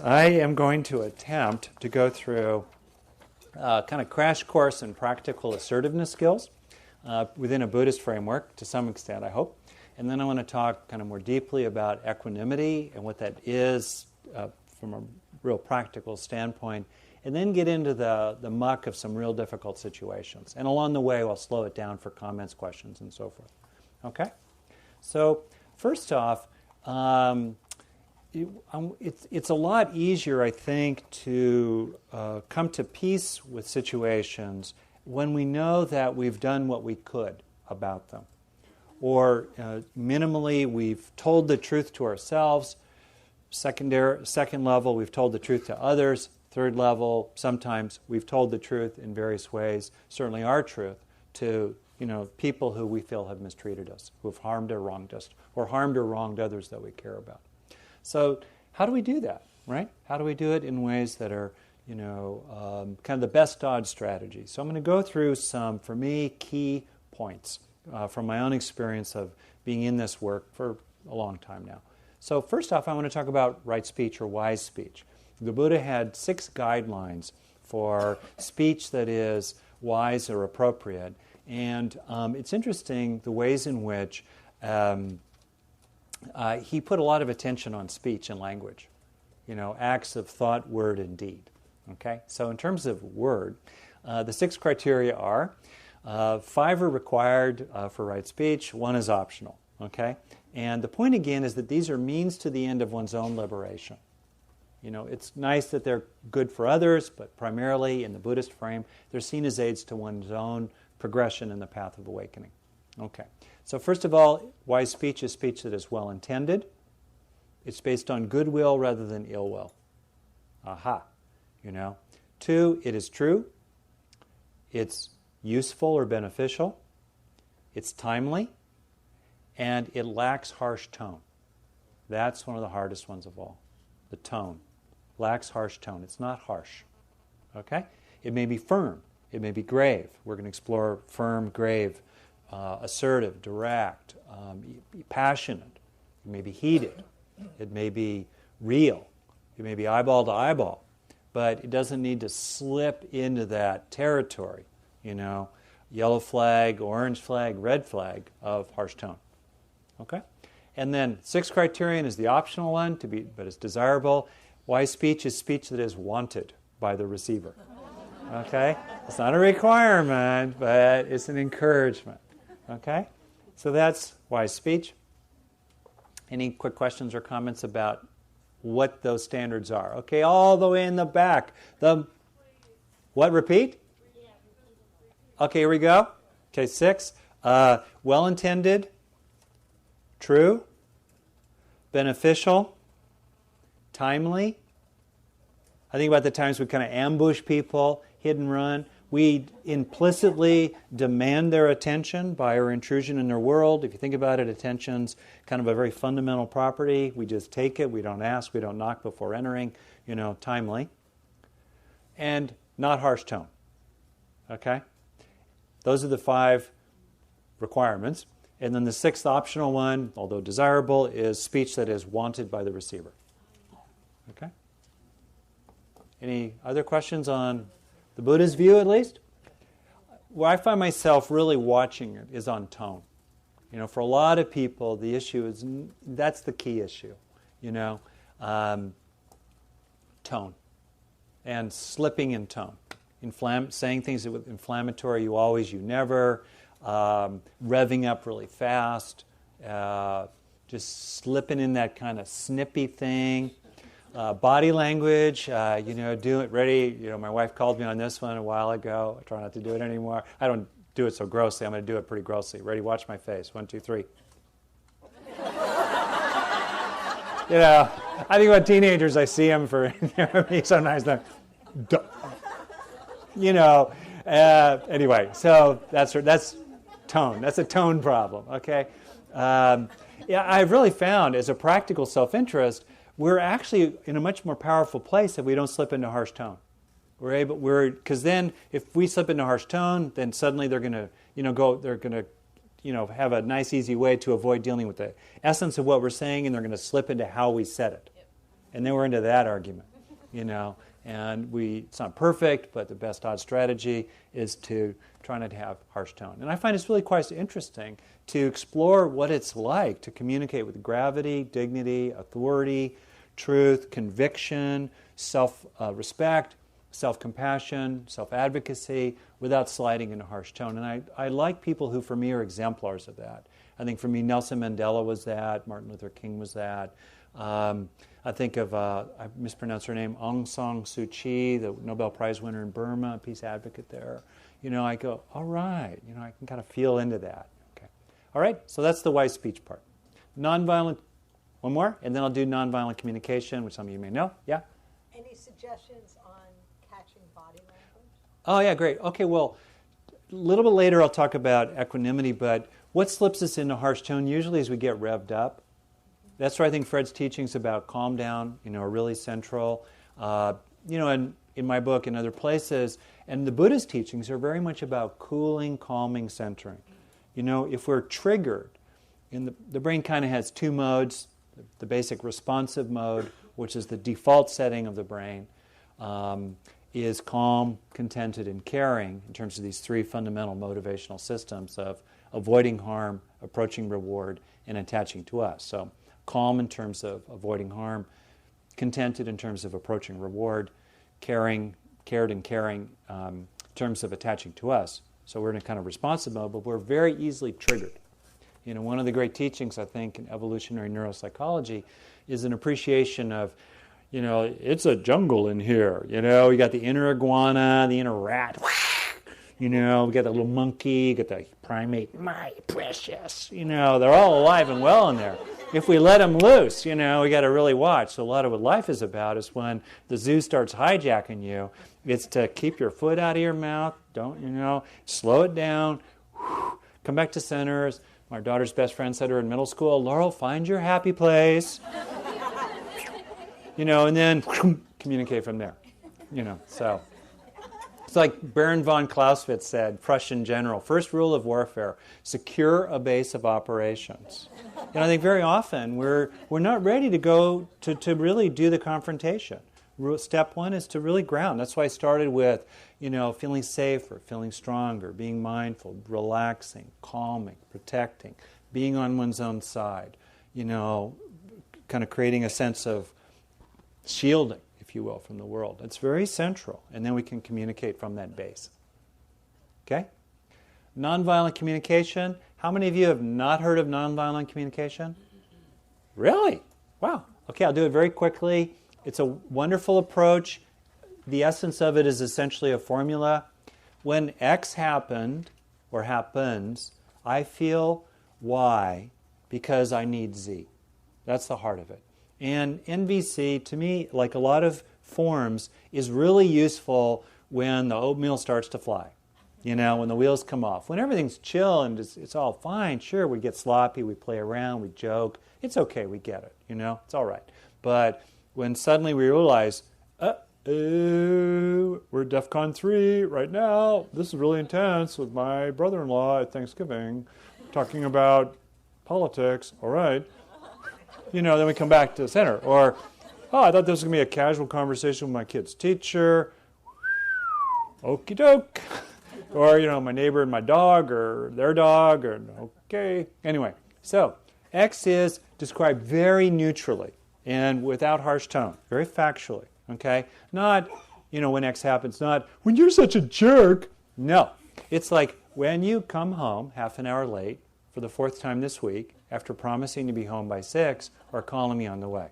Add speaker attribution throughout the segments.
Speaker 1: I am going to attempt to go through a kind of crash course in practical assertiveness skills within a Buddhist framework, to some extent, I hope. And then I want to talk kind of more deeply about equanimity and what that is from a real practical standpoint, and then get into the muck of some real difficult situations. And along the way, I'll slow it down for comments, questions, and so forth. Okay? So first off, it's a lot easier, I think, to come to peace with situations when we know that we've done what we could about them. Or minimally, we've told the truth to ourselves. Second level, we've told the truth to others. Third level, sometimes we've told the truth in various ways, certainly our truth, to people who we feel have mistreated us, who have harmed or wronged us, or harmed or wronged others that we care about. So how do we do that, right? How do we do it in ways that are, kind of the best odds strategy? So I'm going to go through some, for me, key points from my own experience of being in this work for a long time now. So first off, I want to talk about right speech or wise speech. The Buddha had 6 guidelines for speech that is wise or appropriate. And it's interesting the ways in which he put a lot of attention on speech and language, acts of thought, word, and deed. Okay? So in terms of word, the 6 criteria are 5 are required for right speech, 1 is optional. Okay? And the point again is that these are means to the end of one's own liberation. It's nice that they're good for others, but primarily in the Buddhist frame, they're seen as aids to one's own progression in the path of awakening. Okay. So first of all, wise speech is speech that is well intended. It's based on goodwill rather than ill will. Aha. 2, it is true. It's useful or beneficial. It's timely. And it lacks harsh tone. That's one of the hardest ones of all. The tone. Lacks harsh tone. It's not harsh. Okay? It may be firm. It may be grave. We're going to explore firm, grave, assertive, direct, passionate. It may be heated. It may be real. It may be eyeball to eyeball. But it doesn't need to slip into that territory, yellow flag, orange flag, red flag of harsh tone. Okay? And then 6th criterion is the optional one, but it's desirable. Wise speech is speech that is wanted by the receiver. Okay? It's not a requirement, but it's an encouragement. Okay? So that's wise speech. Any quick questions or comments about what those standards are? Okay, all the way in the back. What, repeat? Okay, here we go. Okay, 6. Well-intended, true, beneficial, timely. I think about the times we kind of ambush people, hit and run. We implicitly demand their attention by our intrusion in their world. If you think about it, attention's kind of a very fundamental property. We just take it. We don't ask. We don't knock before entering. Timely. And not harsh tone. Okay? Those are the 5 requirements. And then the 6th optional one, although desirable, is speech that is wanted by the receiver. Okay? Any other questions on the Buddha's view, at least? Where I find myself really watching it is on tone. For a lot of people, the issue is, that's the key issue, tone. And slipping in tone. Saying things that with inflammatory, you always, you never, revving up really fast, just slipping in that kind of snippy thing. Body language, do it ready. My wife called me on this one a while ago. I try not to do it anymore. I don't do it so grossly. I'm going to do it pretty grossly. Ready? Watch my face. 1, 2, 3. I think about teenagers. I see them for sometimes. Anyway. So that's tone. That's a tone problem. Okay. I've really found as a practical self-interest, we're actually in a much more powerful place if we don't slip into harsh tone. Because then if we slip into harsh tone, then suddenly they're going to, have a nice, easy way to avoid dealing with the essence of what we're saying, and they're going to slip into how we said it. Yep. And then we're into that argument, And it's not perfect, but the best odd strategy is to try not to have harsh tone. And I find it's really quite interesting to explore what it's like to communicate with gravity, dignity, authority, truth, conviction, self-respect, self-compassion, self-advocacy, without sliding into harsh tone. And I like people who, for me, are exemplars of that. I think for me, Nelson Mandela was that. Martin Luther King was that. I think of, I mispronounced her name, Aung San Suu Kyi, the Nobel Prize winner in Burma, peace advocate there. I go, all right, I can kind of feel into that. Okay. All right, so that's the wise speech part. Nonviolent, one more, and then I'll do nonviolent communication, which some of you may know. Yeah?
Speaker 2: Any suggestions on catching body language?
Speaker 1: Oh, yeah, great. Okay, well, a little bit later I'll talk about equanimity, but what slips us into harsh tone usually is we get revved up. That's where I think Fred's teachings about calm down, are really central. And in my book and other places, and the Buddhist teachings are very much about cooling, calming, centering. If we're triggered, the brain kind of has two modes. The basic responsive mode, which is the default setting of the brain, is calm, contented, and caring in terms of these three fundamental motivational systems of avoiding harm, approaching reward, and attaching to us. So calm in terms of avoiding harm, contented in terms of approaching reward, cared and caring in terms of attaching to us. So we're in a kind of responsive mode, but we're very easily triggered. One of the great teachings, I think, in evolutionary neuropsychology is an appreciation of, it's a jungle in here. We got the inner iguana, the inner rat. We got the little monkey, got the primate, my precious. They're all alive and well in there. If we let them loose, we got to really watch. So a lot of what life is about is when the zoo starts hijacking you, it's to keep your foot out of your mouth. Don't, slow it down. Come back to centers. My daughter's best friend said to her in middle school, Laurel, find your happy place. And then communicate from there. So it's like Baron von Clausewitz said, Prussian general, first rule of warfare, secure a base of operations. And I think very often we're not ready to go to really do the confrontation. Step one is to really ground. That's why I started with, feeling safer, feeling stronger, being mindful, relaxing, calming, protecting, being on one's own side, kind of creating a sense of shielding, if you will, from the world. It's very central, and then we can communicate from that base. Okay? Nonviolent communication. How many of you have not heard of nonviolent communication? Really? Wow. Okay, I'll do it very quickly. It's a wonderful approach. The essence of it is essentially a formula. When X happened, or happens, I feel Y because I need Z. That's the heart of it. And NVC, to me, like a lot of forms, is really useful when the oatmeal starts to fly. When the wheels come off. When everything's chill and it's all fine, sure, we get sloppy, we play around, we joke. It's okay, we get it, it's all right. But when suddenly we realize, we're DEFCON 3 right now. This is really intense with my brother-in-law at Thanksgiving, talking about politics. All right. Then we come back to the center. Or, I thought this was going to be a casual conversation with my kid's teacher. Okie doke. Or, my neighbor and my dog, or their dog, or okay. Anyway, so X is described very neutrally and without harsh tone, very factually, okay? Not, when X happens, not, when you're such a jerk. No. It's like, when you come home half an hour late for the fourth time this week, after promising to be home by 6, or calling me on the way,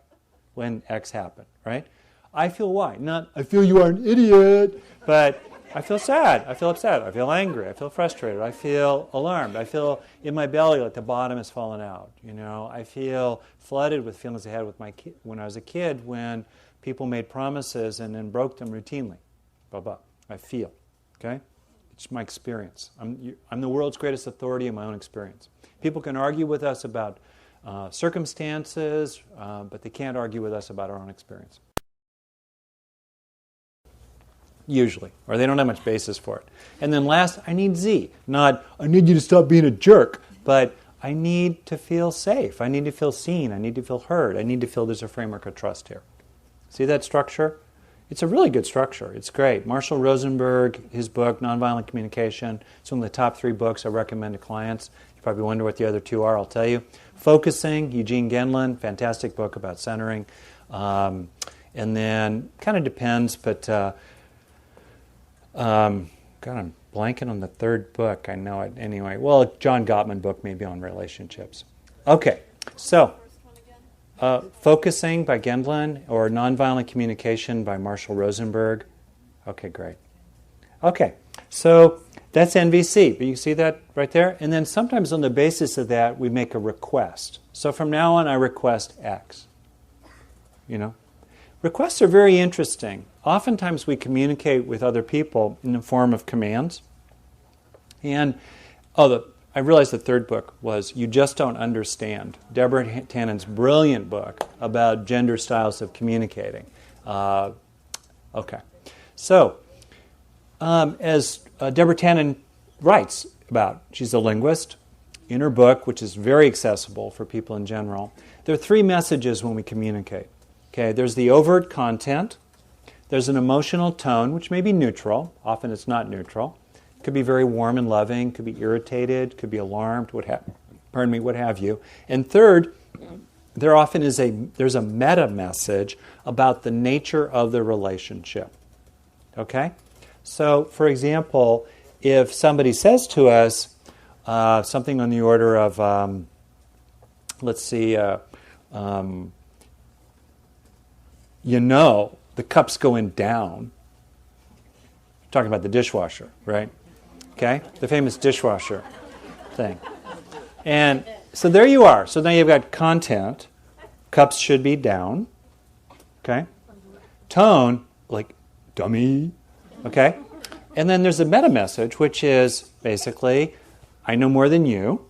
Speaker 1: when X happened, right? I feel why. Not, I feel you are an idiot, but I feel sad, I feel upset, I feel angry, I feel frustrated, I feel alarmed, I feel in my belly like the bottom has fallen out. I feel flooded with feelings I had with when I was a kid, when people made promises and then broke them routinely. I feel, okay? It's my experience. I'm the world's greatest authority in my own experience. People can argue with us about circumstances, but they can't argue with us about our own experience. Usually, or they don't have much basis for it. And then last, I need Z. Not, I need you to stop being a jerk, but I need to feel safe. I need to feel seen. I need to feel heard. I need to feel there's a framework of trust here. See that structure? It's a really good structure. It's great. Marshall Rosenberg, his book, Nonviolent Communication, it's one of the top 3 books I recommend to clients. You probably wonder what the other 2 are. I'll tell you. Focusing, Eugene Gendlin, fantastic book about centering. And then, kind of depends, but God, I'm blanking on the 3rd book. I know it anyway. Well, John Gottman book maybe on relationships. Okay, so Focusing by Gendlin or Nonviolent Communication by Marshall Rosenberg. Okay, great. Okay, so that's NVC, but you see that right there? And then sometimes on the basis of that, we make a request. So from now on, I request X. You know? Requests are very interesting. Oftentimes we communicate with other people in the form of commands. And, I realized the 3rd book was You Just Don't Understand. Deborah Tannen's brilliant book about gender styles of communicating. Okay. So, as Deborah Tannen writes about, she's a linguist, in her book, which is very accessible for people in general, there are 3 messages when we communicate. Okay, there's the overt content, there's an emotional tone, which may be neutral, often it's not neutral. Could be very warm and loving, could be irritated, could be alarmed, what have you. And third, there often is there's a meta message about the nature of the relationship. Okay? So, for example, if somebody says to us something on the order of, the cup's going down. Talking about the dishwasher, right? Okay? The famous dishwasher thing. And so there you are. So now you've got content. Cups should be down. Okay? Tone, like, dummy. Okay? And then there's a meta message, which is basically, I know more than you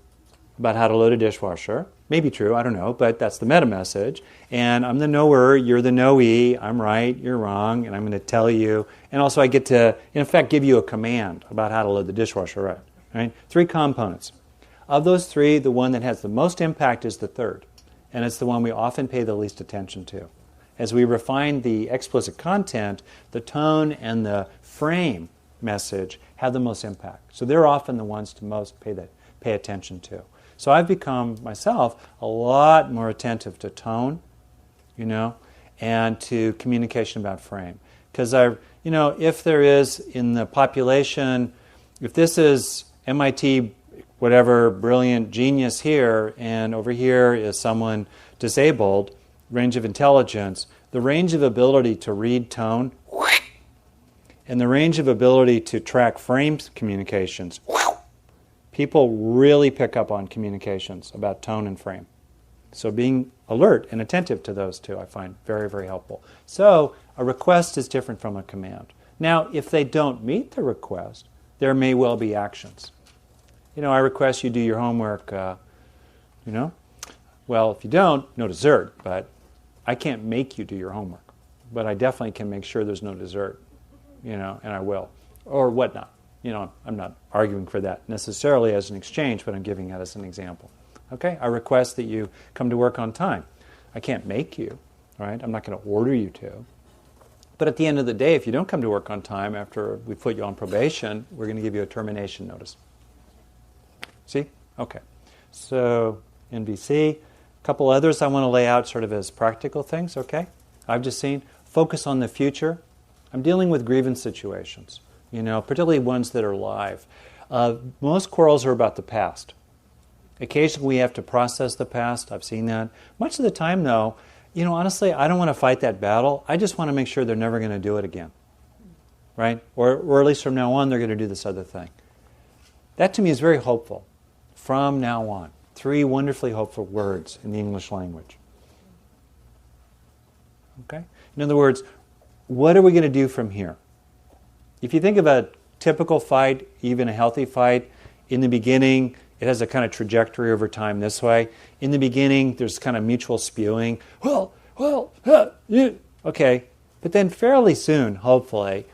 Speaker 1: about how to load a dishwasher. Maybe true, I don't know, but that's the meta message. And I'm the knower, you're the knowee, I'm right, you're wrong, and I'm going to tell you. And also I get to, in effect, give you a command about how to load the dishwasher right? 3 components. Of those 3, the one that has the most impact is the 3rd. And it's the one we often pay the least attention to. As we refine the explicit content, the tone and the frame message have the most impact. So they're often the ones to most pay attention to. So I've become, myself, a lot more attentive to tone, and to communication about frame. Because if there is in the population, if this is MIT, whatever, brilliant genius here, and over here is someone disabled, range of intelligence, the range of ability to read tone, and the range of ability to track frame communications, people really pick up on communications about tone and frame. So being alert and attentive to those 2 I find very, very helpful. So a request is different from a command. Now, if they don't meet the request, there may well be actions. I request you do your homework, Well, if you don't, no dessert, but I can't make you do your homework. But I definitely can make sure there's no dessert, and I will. Or whatnot. I'm not arguing for that necessarily as an exchange, but I'm giving that as an example. Okay? I request that you come to work on time. I can't make you, right? I'm not going to order you to. But at the end of the day, if you don't come to work on time after we put you on probation, we're going to give you a termination notice. See? Okay. So, NVC. A couple others I want to lay out sort of as practical things, okay? I've just seen focus on the future. I'm dealing with grievance situations. Particularly ones that are live. Most quarrels are about the past. Occasionally we have to process the past. I've seen that. Much of the time, though, honestly, I don't want to fight that battle. I just want to make sure they're never going to do it again. Right? Or at least from now on, they're going to do this other thing. That to me is very hopeful. From now on. 3 wonderfully hopeful words in the English language. Okay? In other words, what are we going to do from here? If you think of a typical fight, even a healthy fight, in the beginning, it has a kind of trajectory over time this way. In the beginning, there's kind of mutual spewing. Okay. But then fairly soon, hopefully,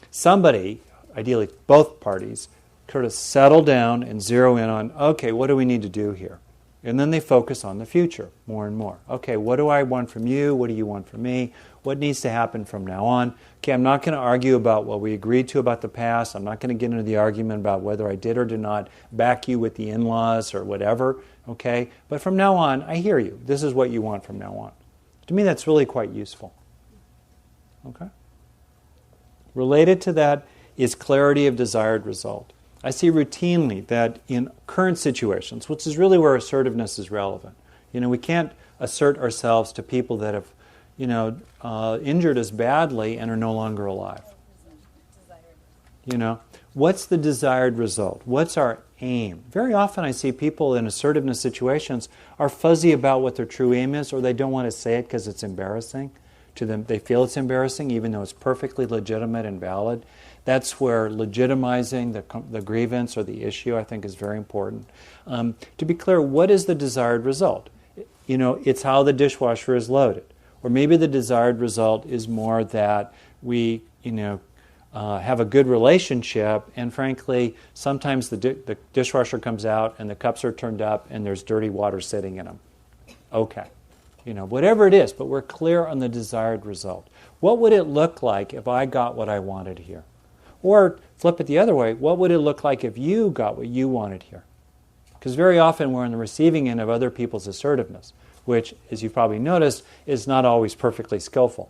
Speaker 1: somebody, ideally both parties, sort of settle down and zero in on, okay, what do we need to do here? And then they focus on the future more and more. Okay, what do I want from you? What do you want from me? What needs to happen from now on? Okay, I'm not going to argue about what we agreed to about the past. I'm not going to get into the argument about whether I did or did not back you with the in-laws or whatever. Okay, but from now on, I hear you. This is what you want from now on. To me, that's really quite useful. Okay? Related to that is clarity of desired result. I see routinely that in current situations, which is really where assertiveness is relevant. We can't assert ourselves to people that have, injured us badly and are no longer alive. What's the desired result? What's our aim? Very often I see people in assertiveness situations are fuzzy about what their true aim is, or they don't want to say it because it's embarrassing to them. They feel it's embarrassing even though it's perfectly legitimate and valid. That's where legitimizing the grievance or the issue, I think, is very important. To be clear, what is the desired result? It's how the dishwasher is loaded. Or maybe the desired result is more that we, have a good relationship, and frankly, sometimes the dishwasher comes out and the cups are turned up and there's dirty water sitting in them. Okay. Whatever it is, but we're clear on the desired result. What would it look like if I got what I wanted here? Or flip it the other way, what would it look like if you got what you wanted here? Because very often we're on the receiving end of other people's assertiveness, which, as you've probably noticed, is not always perfectly skillful.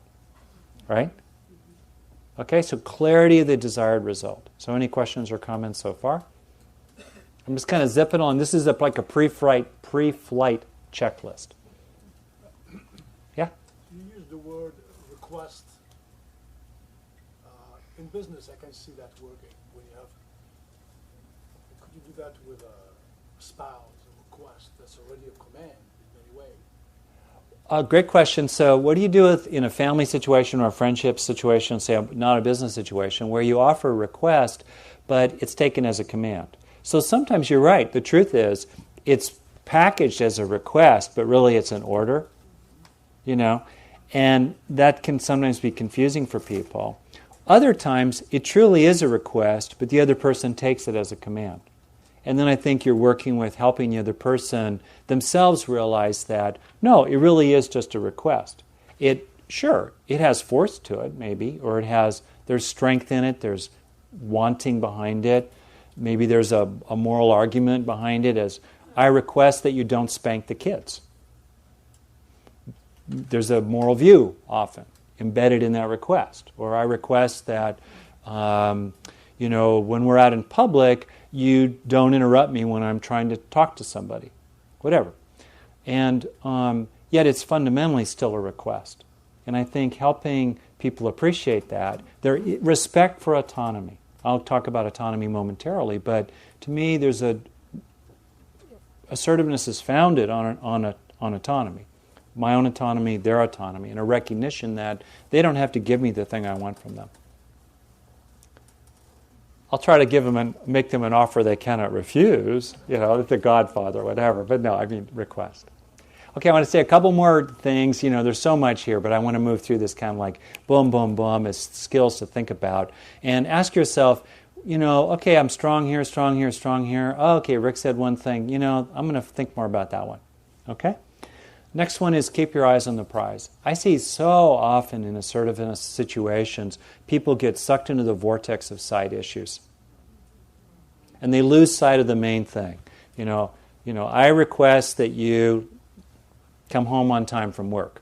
Speaker 1: Right? Okay, so clarity of the desired result. So any questions or comments so far? I'm just kind of zipping on. This is like a pre-flight checklist. Yeah?
Speaker 3: You use the word request. In business, I can see that working. When you have, could you do that with a spouse, a request that's already a command in many ways?
Speaker 1: Great question. So what do you do in a family situation or a friendship situation, say not a business situation, where you offer a request, but it's taken as a command? So sometimes you're right. The truth is, it's packaged as a request, but really it's an order, and that can sometimes be confusing for people. Other times, it truly is a request, but the other person takes it as a command. And then I think you're working with helping the other person themselves realize that, no, it really is just a request. It has force to it, maybe, or there's strength in it, there's wanting behind it. Maybe there's a moral argument behind it as, I request that you don't spank the kids. There's a moral view often embedded in that request. Or I request that, when we're out in public, you don't interrupt me when I'm trying to talk to somebody. Whatever. And yet it's fundamentally still a request. And I think helping people appreciate that, their respect for autonomy. I'll talk about autonomy momentarily, but to me assertiveness is founded on autonomy. My own autonomy, their autonomy, and a recognition that they don't have to give me the thing I want from them. I'll try to make them an offer they cannot refuse, the Godfather or whatever, but no, I mean request. Okay, I want to say a couple more things. There's so much here, but I want to move through this kind of like boom, boom, boom as skills to think about. And ask yourself, okay, I'm strong here, strong here, strong here. Oh, okay, Rick said one thing. I'm going to think more about that one. Okay? Next one is keep your eyes on the prize. I see so often in assertiveness situations, people get sucked into the vortex of side issues. And they lose sight of the main thing. I request that you come home on time from work.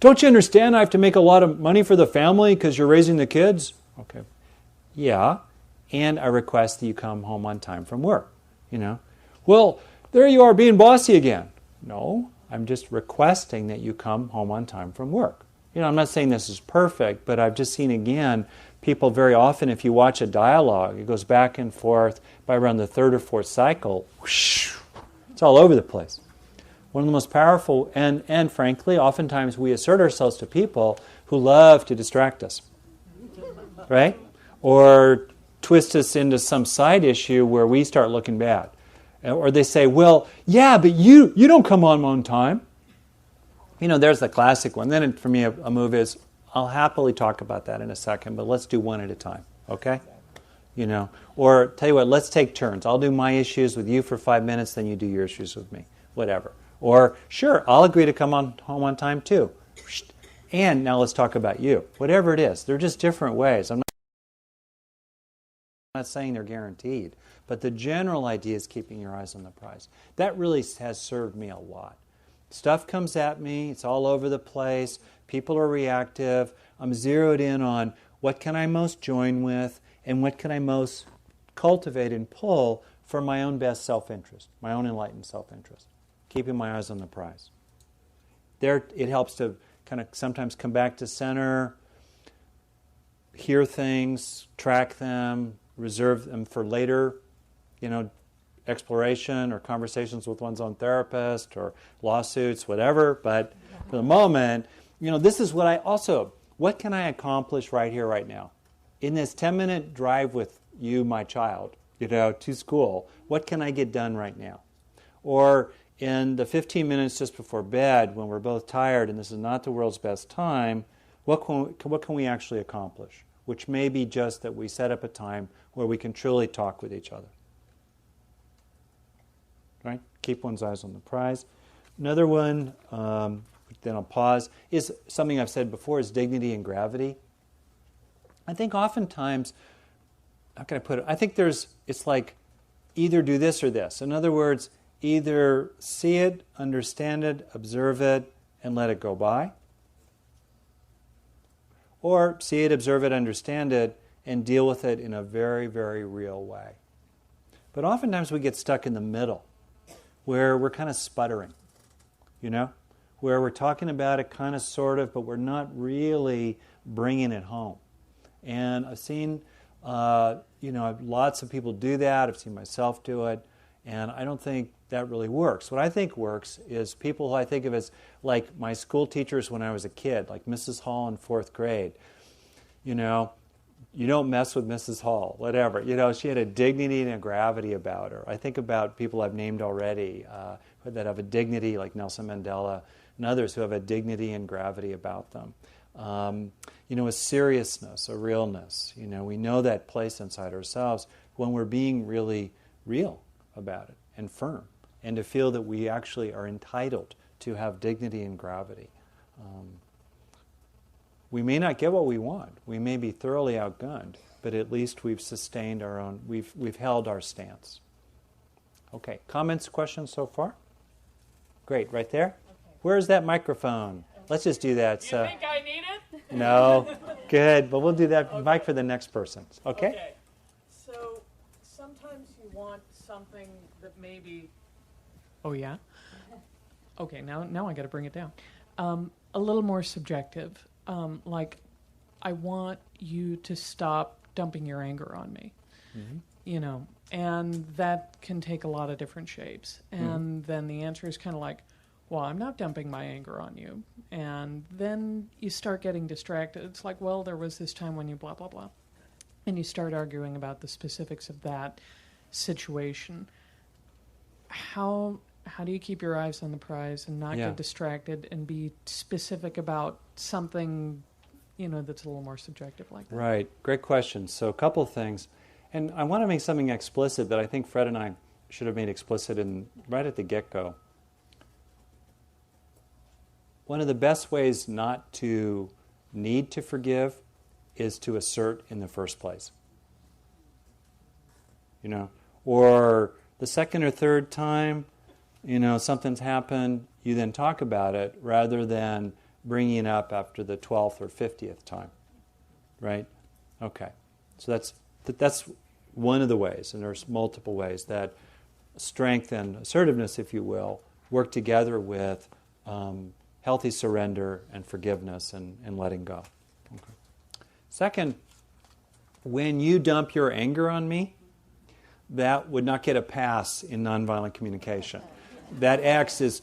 Speaker 1: Don't you understand I have to make a lot of money for the family because you're raising the kids? Okay. Yeah. And I request that you come home on time from work. Well, there you are being bossy again. No. I'm just requesting that you come home on time from work. I'm not saying this is perfect, but I've just seen again, people very often, if you watch a dialogue, it goes back and forth by around the third or fourth cycle, whoosh, it's all over the place. One of the most powerful, and frankly, oftentimes we assert ourselves to people who love to distract us, right? Or twist us into some side issue where we start looking bad. Or they say, well, yeah, but you don't come on time. There's the classic one. Then for me, a move is, I'll happily talk about that in a second, but let's do one at a time, okay? Or tell you what, let's take turns. I'll do my issues with you for 5 minutes, then you do your issues with me. whatever. Or, sure, I'll agree to come on home on time too. And now let's talk about you. Whatever it is, they're just different ways. I'm not saying they're guaranteed, but the general idea is keeping your eyes on the prize. That really has served me a lot. Stuff comes at me, it's all over the place, people are reactive, I'm zeroed in on what can I most join with and what can I most cultivate and pull for my own best self-interest, my own enlightened self-interest. Keeping my eyes on the prize. There, it helps to kind of sometimes come back to center, hear things, track them, reserve them for later, exploration or conversations with one's own therapist or lawsuits, whatever. But for the moment, this is what can I accomplish right here, right now? In this 10-minute drive with you, my child, to school, what can I get done right now? Or in the 15 minutes just before bed, when we're both tired and this is not the world's best time, what can we actually accomplish? Which may be just that we set up a time where we can truly talk with each other. Right? Keep one's eyes on the prize. Another one, then I'll pause, is something I've said before, is dignity and gravity. I think oftentimes, how can I put it? I think it's like either do this or this. In other words, either see it, understand it, observe it, and let it go by. Or see it, observe it, understand it, and deal with it in a very, very real way. But oftentimes we get stuck in the middle, where we're kind of sputtering, where we're talking about it kind of, sort of, but we're not really bringing it home. And I've seen, lots of people do that. I've seen myself do it. And I don't think that really works. What I think works is people who I think of as like my school teachers when I was a kid, like Mrs. Hall in 4th grade. You don't mess with Mrs. Hall, whatever. She had a dignity and a gravity about her. I think about people I've named already that have a dignity, like Nelson Mandela and others who have a dignity and gravity about them. A seriousness, a realness. We know that place inside ourselves when we're being really real about it and firm, and to feel that we actually are entitled to have dignity and gravity. We may not get what we want. We may be thoroughly outgunned, but at least we've sustained our own, we've held our stance. Okay, comments, questions so far? Great, right there? Okay. Where's that microphone? Let's just do that.
Speaker 4: Do you think I need it?
Speaker 1: No, good, but we'll do that mic for the next person. Okay?
Speaker 4: So sometimes you want something that maybe... Oh, yeah? Okay, now I got to bring it down. A little more subjective. Like, I want you to stop dumping your anger on me. Mm-hmm. And that can take a lot of different shapes. And then the answer is kind of like, well, I'm not dumping my anger on you. And then you start getting distracted. It's like, well, there was this time when you blah, blah, blah. And you start arguing about the specifics of that situation. How do you keep your eyes on the prize and not get distracted and be specific about something, that's a little more subjective like that?
Speaker 1: Right. Great question. So a couple of things. And I want to make something explicit that I think Fred and I should have made explicit right at the get-go. One of the best ways not to need to forgive is to assert in the first place. Or the second or third time, something's happened, you then talk about it rather than bringing it up after the 12th or 50th time. Right? Okay. So that's one of the ways, and there's multiple ways that strength and assertiveness, if you will, work together with healthy surrender and forgiveness and letting go. Okay. Second, when you dump your anger on me, that would not get a pass in nonviolent communication. That X is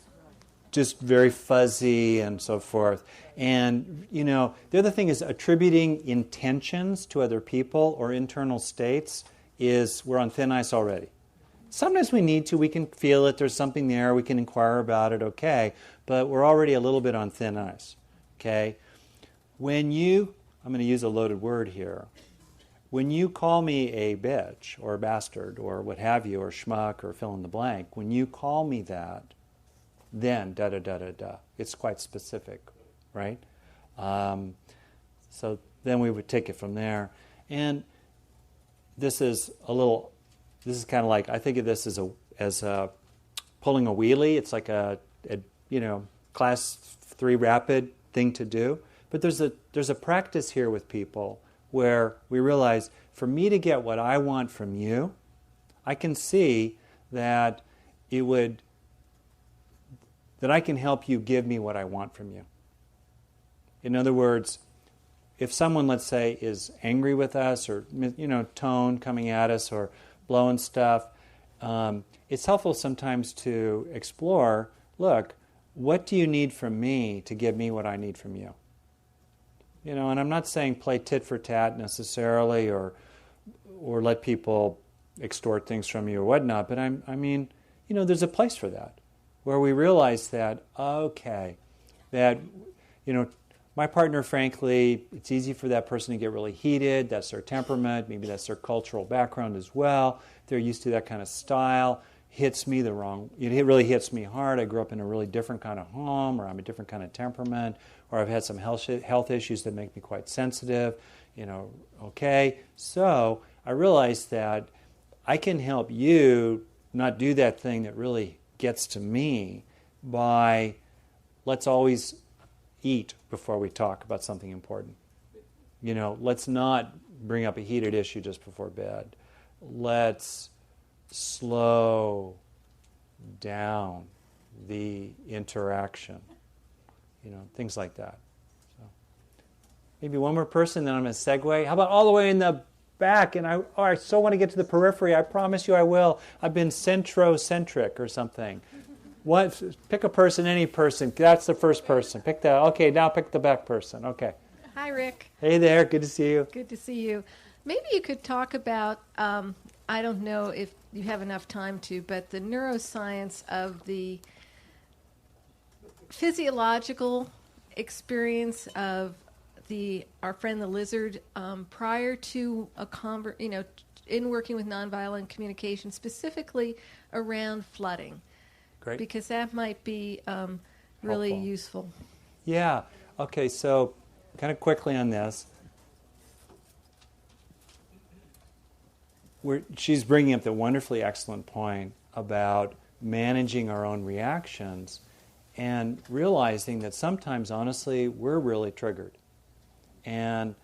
Speaker 1: just very fuzzy and so forth. And, the other thing is attributing intentions to other people or internal states is we're on thin ice already. Sometimes we need to, we can feel it, there's something there, we can inquire about it, okay, but we're already a little bit on thin ice, okay? I'm going to use a loaded word here, when you call me a bitch or a bastard or what have you, or schmuck or fill in the blank, when you call me that, then da da da da da. It's quite specific, right? So then we would take it from there. And this is kind of like, I think of this as pulling a wheelie. It's like a class 3 rapid thing to do. But there's a practice here with people where we realize, for me to get what I want from you, I can see that that I can help you give me what I want from you. In other words, if someone, let's say, is angry with us, or tone coming at us, or blowing stuff, it's helpful sometimes to explore, look, what do you need from me to give me what I need from you? And I'm not saying play tit for tat necessarily, or let people extort things from you or whatnot, but I mean, there's a place for that, where we realize that, okay, that, my partner, frankly, it's easy for that person to get really heated. That's their temperament. Maybe that's their cultural background as well. They're used to that kind of style. It really hits me hard. I grew up in a really different kind of home, or I'm a different kind of temperament, or I've had some health issues that make me quite sensitive. Okay. So I realized that I can help you not do that thing that really gets to me by, let's always eat before we talk about something important. Let's not bring up a heated issue just before bed. Let's slow down the interaction. Things like that. So maybe one more person, then I'm going to segue. How about all the way in the back? And I so want to get to the periphery. I promise you I will. I've been centrocentric or something. What? Pick a person, any person. That's the first person. Pick that. Okay, now pick the back person. Okay.
Speaker 5: Hi, Rick.
Speaker 1: Hey there. Good to see you.
Speaker 5: Good to see you. Maybe you could talk about, I don't know if you have enough time to, but the neuroscience of the physiological experience of our friend the lizard prior to in working with nonviolent communication, specifically around flooding.
Speaker 1: Great.
Speaker 5: Because that might be really
Speaker 1: Helpful.
Speaker 5: useful.
Speaker 1: Yeah. Okay, so kind of quickly on this. She's bringing up the wonderfully excellent point about managing our own reactions and realizing that sometimes, honestly, we're really triggered. And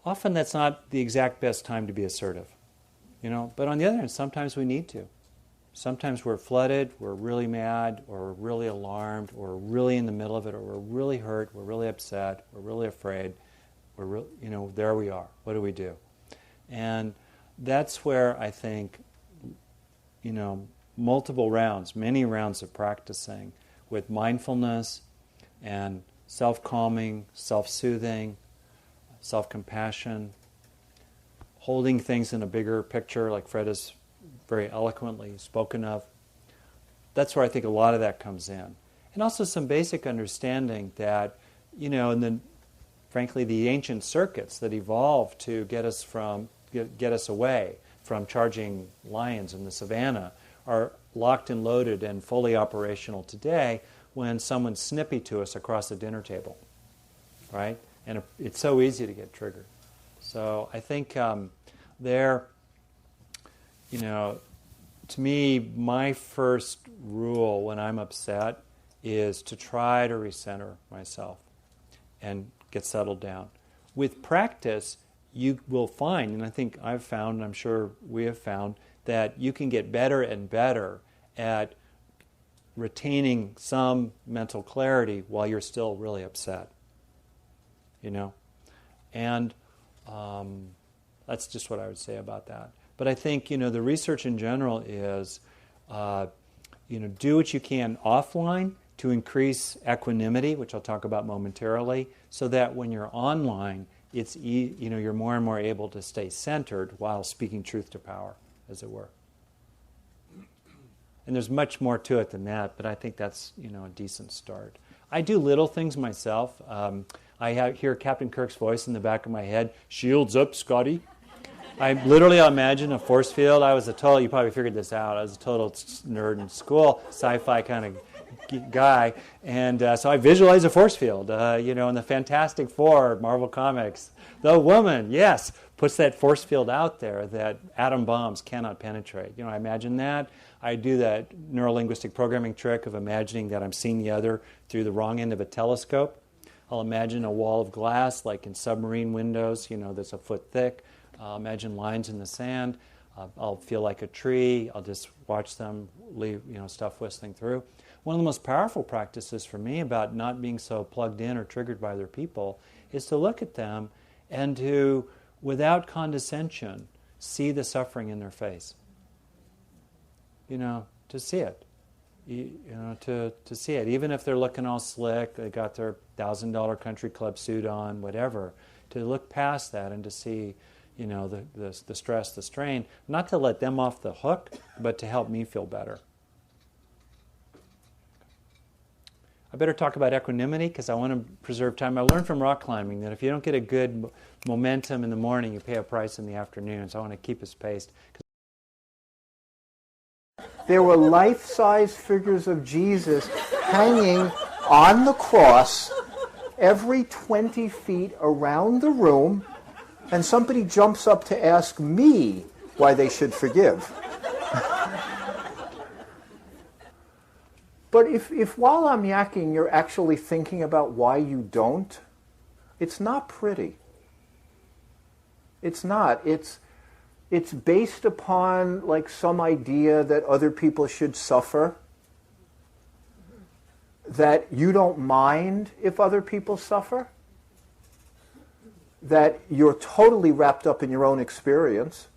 Speaker 1: often that's not the exact best time to be assertive. But on the other hand, sometimes we need to. Sometimes we're flooded, we're really mad, or we're really alarmed, or we're really in the middle of it, or we're really hurt, we're really upset, we're really afraid. There we are. What do we do? And that's where I think, many rounds of practicing with mindfulness and self-calming, self-soothing, self-compassion, holding things in a bigger picture, like Fred has very eloquently spoken of. That's where I think a lot of that comes in. And also some basic understanding that, frankly, the ancient circuits that evolved to get us away from charging lions in the savannah are locked and loaded and fully operational today when someone's snippy to us across the dinner table, right? And it's so easy to get triggered. So I think to me, my first rule when I'm upset is to try to recenter myself and get settled down. With practice, you will find, and I think I've found, and I'm sure we have found, that you can get better and better at retaining some mental clarity while you're still really upset. And that's just what I would say about that. But I think, the research in general is, do what you can offline to increase equanimity, which I'll talk about momentarily, so that when you're online, it's you're more and more able to stay centered while speaking truth to power, as it were. And there's much more to it than that, but I think that's a decent start. I do little things myself. I hear Captain Kirk's voice in the back of my head. Shields up, Scotty. I literally imagine a force field. I was a total, you probably figured this out, I was a total nerd in school, sci-fi kind of guy, and so I visualized a force field, in the Fantastic Four, Marvel Comics. The woman, yes, puts that force field out there that atom bombs cannot penetrate. I imagine that. I do that neurolinguistic programming trick of imagining that I'm seeing the other through the wrong end of a telescope. I'll imagine a wall of glass, like in submarine windows, that's a foot thick. I'll imagine lines in the sand. I'll feel like a tree. I'll just watch them leave, stuff whistling through. One of the most powerful practices for me about not being so plugged in or triggered by other people is to look at them and to, without condescension, see the suffering in their face. To see it. To see it. Even if they're looking all slick, they got their $1,000 country club suit on, whatever. To look past that and to see, the stress, the strain. Not to let them off the hook, but to help me feel better. I better talk about equanimity because I want to preserve time. I learned from rock climbing that if you don't get a good momentum in the morning, you pay a price in the afternoon. So I want to keep us paced.
Speaker 6: There were life-size figures of Jesus hanging on the cross every 20 feet around the room, and somebody jumps up to ask me why they should forgive. But if while I'm yakking you're actually thinking about why you don't, it's not pretty. It's not. It's based upon like some idea that other people should suffer, that you don't mind if other people suffer, that you're totally wrapped up in your own experience,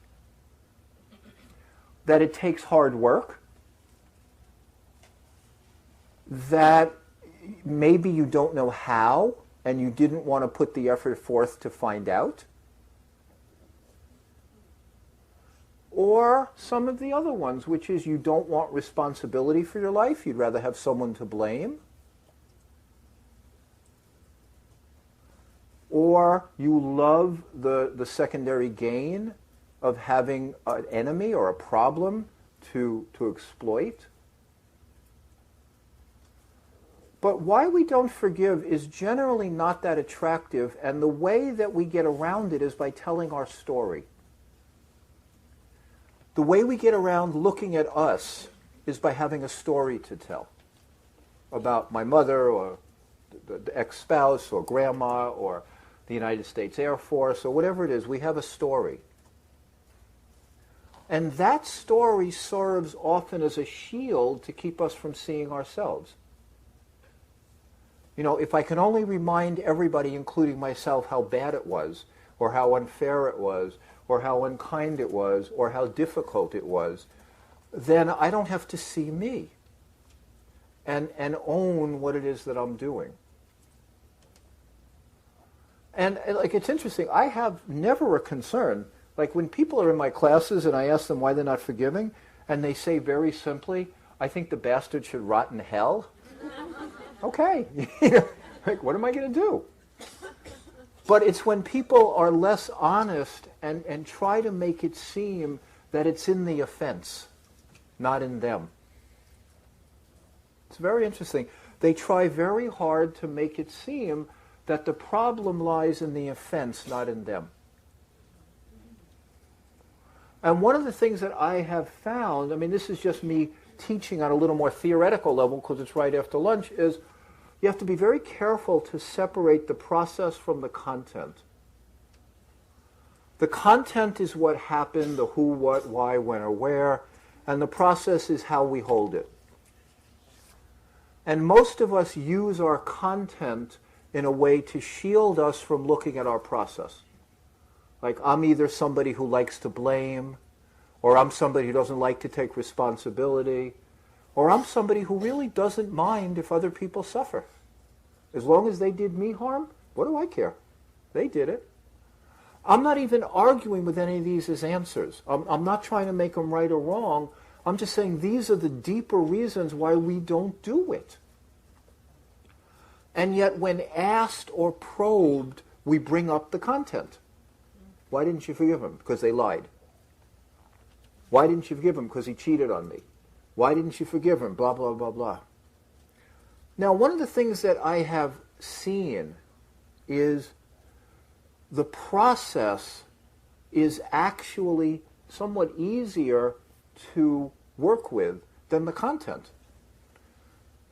Speaker 6: that it takes hard work, that maybe you don't know how and you didn't want to put the effort forth to find out. Or some of the other ones, which is you don't want responsibility for your life, you'd rather have someone to blame. Or you love the secondary gain of having an enemy or a problem to exploit. But why we don't forgive is generally not that attractive, and the way that we get around it is by telling our story. The way we get around looking at us is by having a story to tell about my mother or the ex-spouse or grandma or the United States Air Force or whatever it is. We have a story. And that story serves often as a shield to keep us from seeing ourselves. If I can only remind everybody, including myself, how bad it was, or how unfair it was, or how unkind it was, or how difficult it was, then I don't have to see me and own what it is that I'm doing. And it's interesting, I have never a concern. Like when people are in my classes and I ask them why they're not forgiving, and they say very simply, I think the bastard should rot in hell. Okay, what am I going to do? But it's when people are less honest and try to make it seem that it's in the offense, not in them. It's very interesting. They try very hard to make it seem that the problem lies in the offense, not in them. And one of the things that I have found, this is just me teaching on a little more theoretical level because it's right after lunch, is you have to be very careful to separate the process from the content. The content is what happened, the who, what, why, when, or where, and the process is how we hold it. And most of us use our content in a way to shield us from looking at our process. Like, I'm either somebody who likes to blame, or I'm somebody who doesn't like to take responsibility, or I'm somebody who really doesn't mind if other people suffer. As long as they did me harm, what do I care? They did it. I'm not even arguing with any of these as answers. I'm not trying to make them right or wrong. I'm just saying these are the deeper reasons why we don't do it. And yet when asked or probed, we bring up the content. Why didn't you forgive him? Because they lied. Why didn't you forgive him? Because he cheated on me. Why didn't you forgive him? Blah, blah, blah, blah. Now, one of the things that I have seen is the process is actually somewhat easier to work with than the content.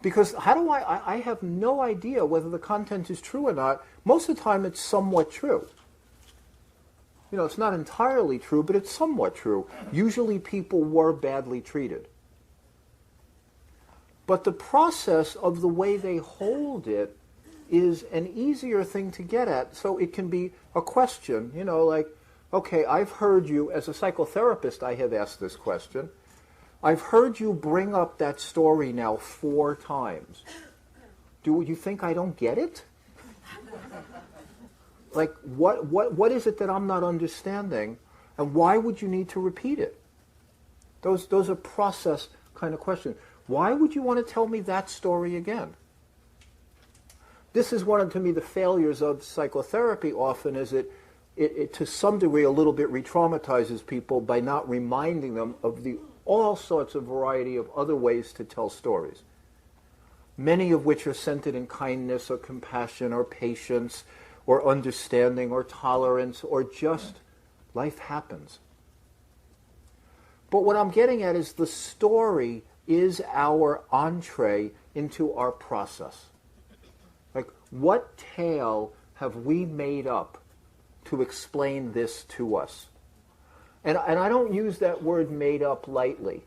Speaker 6: Because how do I have no idea whether the content is true or not. Most of the time it's somewhat true. You know, it's not entirely true, but it's somewhat true. Usually people were badly treated. But the process of the way they hold it is an easier thing to get at. So it can be a question, you know, like, okay, I've heard you, as a psychotherapist, I have asked this question. I've heard you bring up that story now 4 times. Do you think I don't get it? Like, what is it that I'm not understanding, and why would you need to repeat it? Those are process kind of questions. Why would you want to tell me that story again? This is one of, to me, the failures of psychotherapy often, is it to some degree a little bit re-traumatizes people by not reminding them of the all sorts of variety of other ways to tell stories, many of which are centered in kindness or compassion or patience or understanding or tolerance or just life happens. But what I'm getting at is the story is our entree into our process. Like, what tale have we made up to explain this to us? And I don't use that word made up lightly.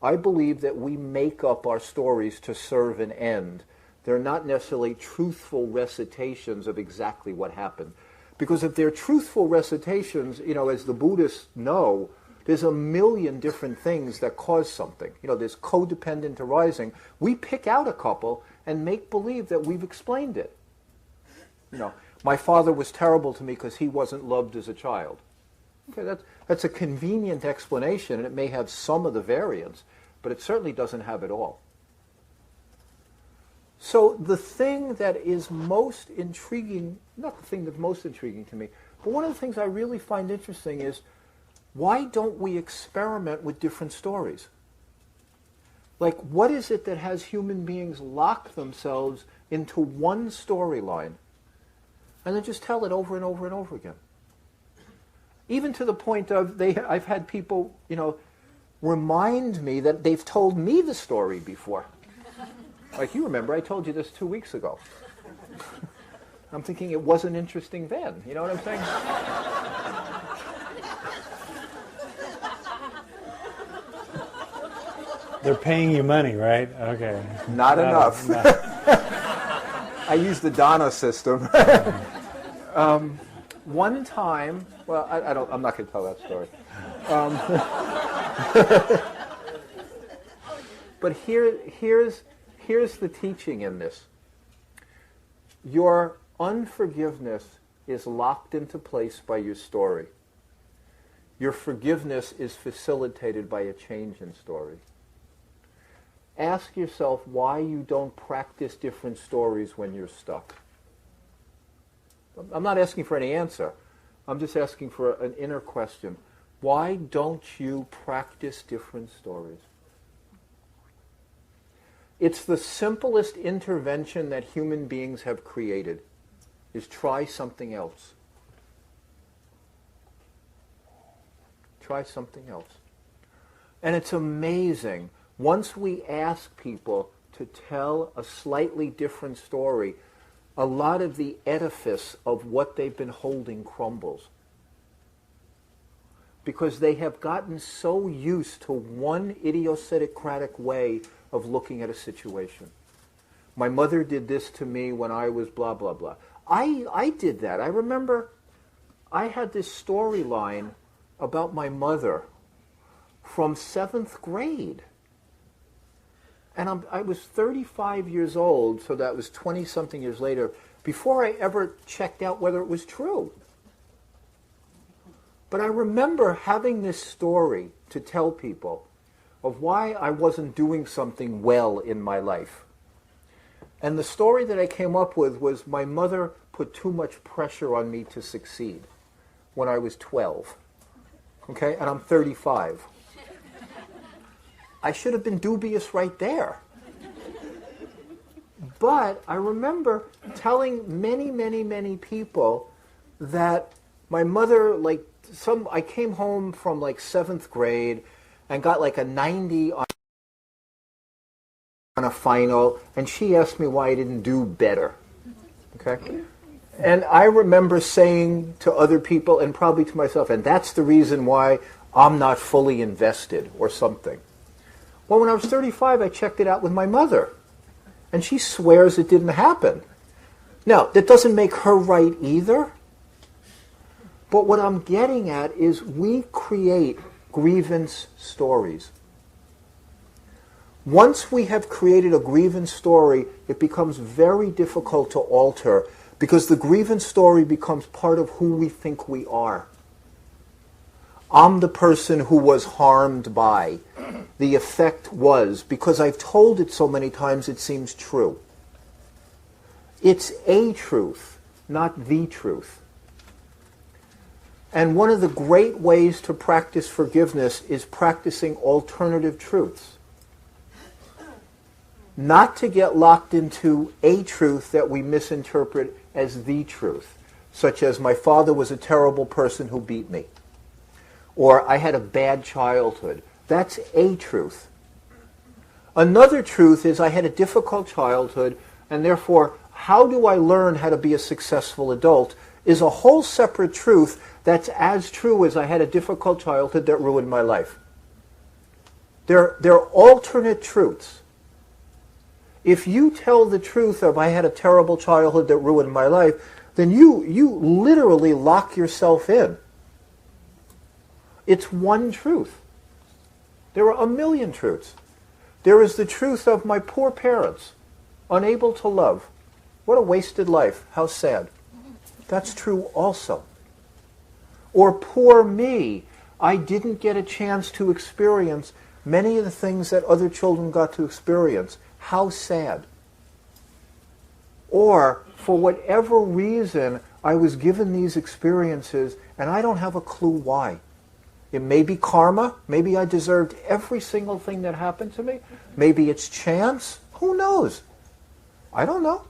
Speaker 6: I believe that we make up our stories to serve an end. They're not necessarily truthful recitations of exactly what happened. Because if they're truthful recitations, you know, as the Buddhists know, there's a million different things that cause something. You know, there's codependent arising. We pick out a couple and make believe that we've explained it. You know, my father was terrible to me because he wasn't loved as a child. Okay, that's a convenient explanation, and it may have some of the variance, but it certainly doesn't have it all. So the thing that is most intriguing, not the thing that's most intriguing to me, but one of the things I really find interesting is, why don't we experiment with different stories? Like, what is it that has human beings lock themselves into one storyline and then just tell it over and over and over again? Even to the point of, I've had people, you know, remind me that they've told me the story before. Like, you remember, I told you this 2 weeks ago. I'm thinking it wasn't interesting then. You know what I'm saying?
Speaker 1: They're paying you money, right? Okay.
Speaker 6: Not enough. I use the Donna system. One time, well, I'm not going to tell that story. But here's the teaching in this. Your unforgiveness is locked into place by your story. Your forgiveness is facilitated by a change in story. Ask yourself why you don't practice different stories when you're stuck. I'm not asking for any answer. I'm just asking for an inner question. Why don't you practice different stories? It's the simplest intervention that human beings have created, is try something else. Try something else. And it's amazing. Once we ask people to tell a slightly different story, a lot of the edifice of what they've been holding crumbles. Because they have gotten so used to one idiosyncratic way of looking at a situation. My mother did this to me when I was blah, blah, blah. I did that. I remember I had this storyline about my mother from 7th grade. And I was 35 years old, so that was 20-something years later, before I ever checked out whether it was true. But I remember having this story to tell people of why I wasn't doing something well in my life. And the story that I came up with was my mother put too much pressure on me to succeed. when I was 12. Okay? And I'm 35. I should have been dubious right there. But I remember telling many, many, many people that my mother, I came home from 7th grade and got a 90 on a final, and she asked me why I didn't do better. Okay? And I remember saying to other people, and probably to myself, and that's the reason why I'm not fully invested, or something. Well, when I was 35, I checked it out with my mother, and she swears it didn't happen. Now, that doesn't make her right either, but what I'm getting at is we create grievance stories. Once we have created a grievance story, it becomes very difficult to alter, because the grievance story becomes part of who we think we are. I'm the person who was harmed by. The effect was, because I've told it so many times, it seems true. It's a truth, not the truth. And one of the great ways to practice forgiveness is practicing alternative truths. Not to get locked into a truth that we misinterpret as the truth, such as my father was a terrible person who beat me, or I had a bad childhood. That's a truth. Another truth is I had a difficult childhood, and therefore, how do I learn how to be a successful adult is a whole separate truth that's as true as I had a difficult childhood that ruined my life. They're alternate truths. If you tell the truth of I had a terrible childhood that ruined my life, then you literally lock yourself in. It's one truth. There are a million truths. There is the truth of my poor parents, unable to love. What a wasted life. How sad. That's true also. Or poor me, I didn't get a chance to experience many of the things that other children got to experience. How sad. Or, for whatever reason, I was given these experiences and I don't have a clue why. It may be karma. Maybe I deserved every single thing that happened to me. Maybe it's chance. Who knows? I don't know.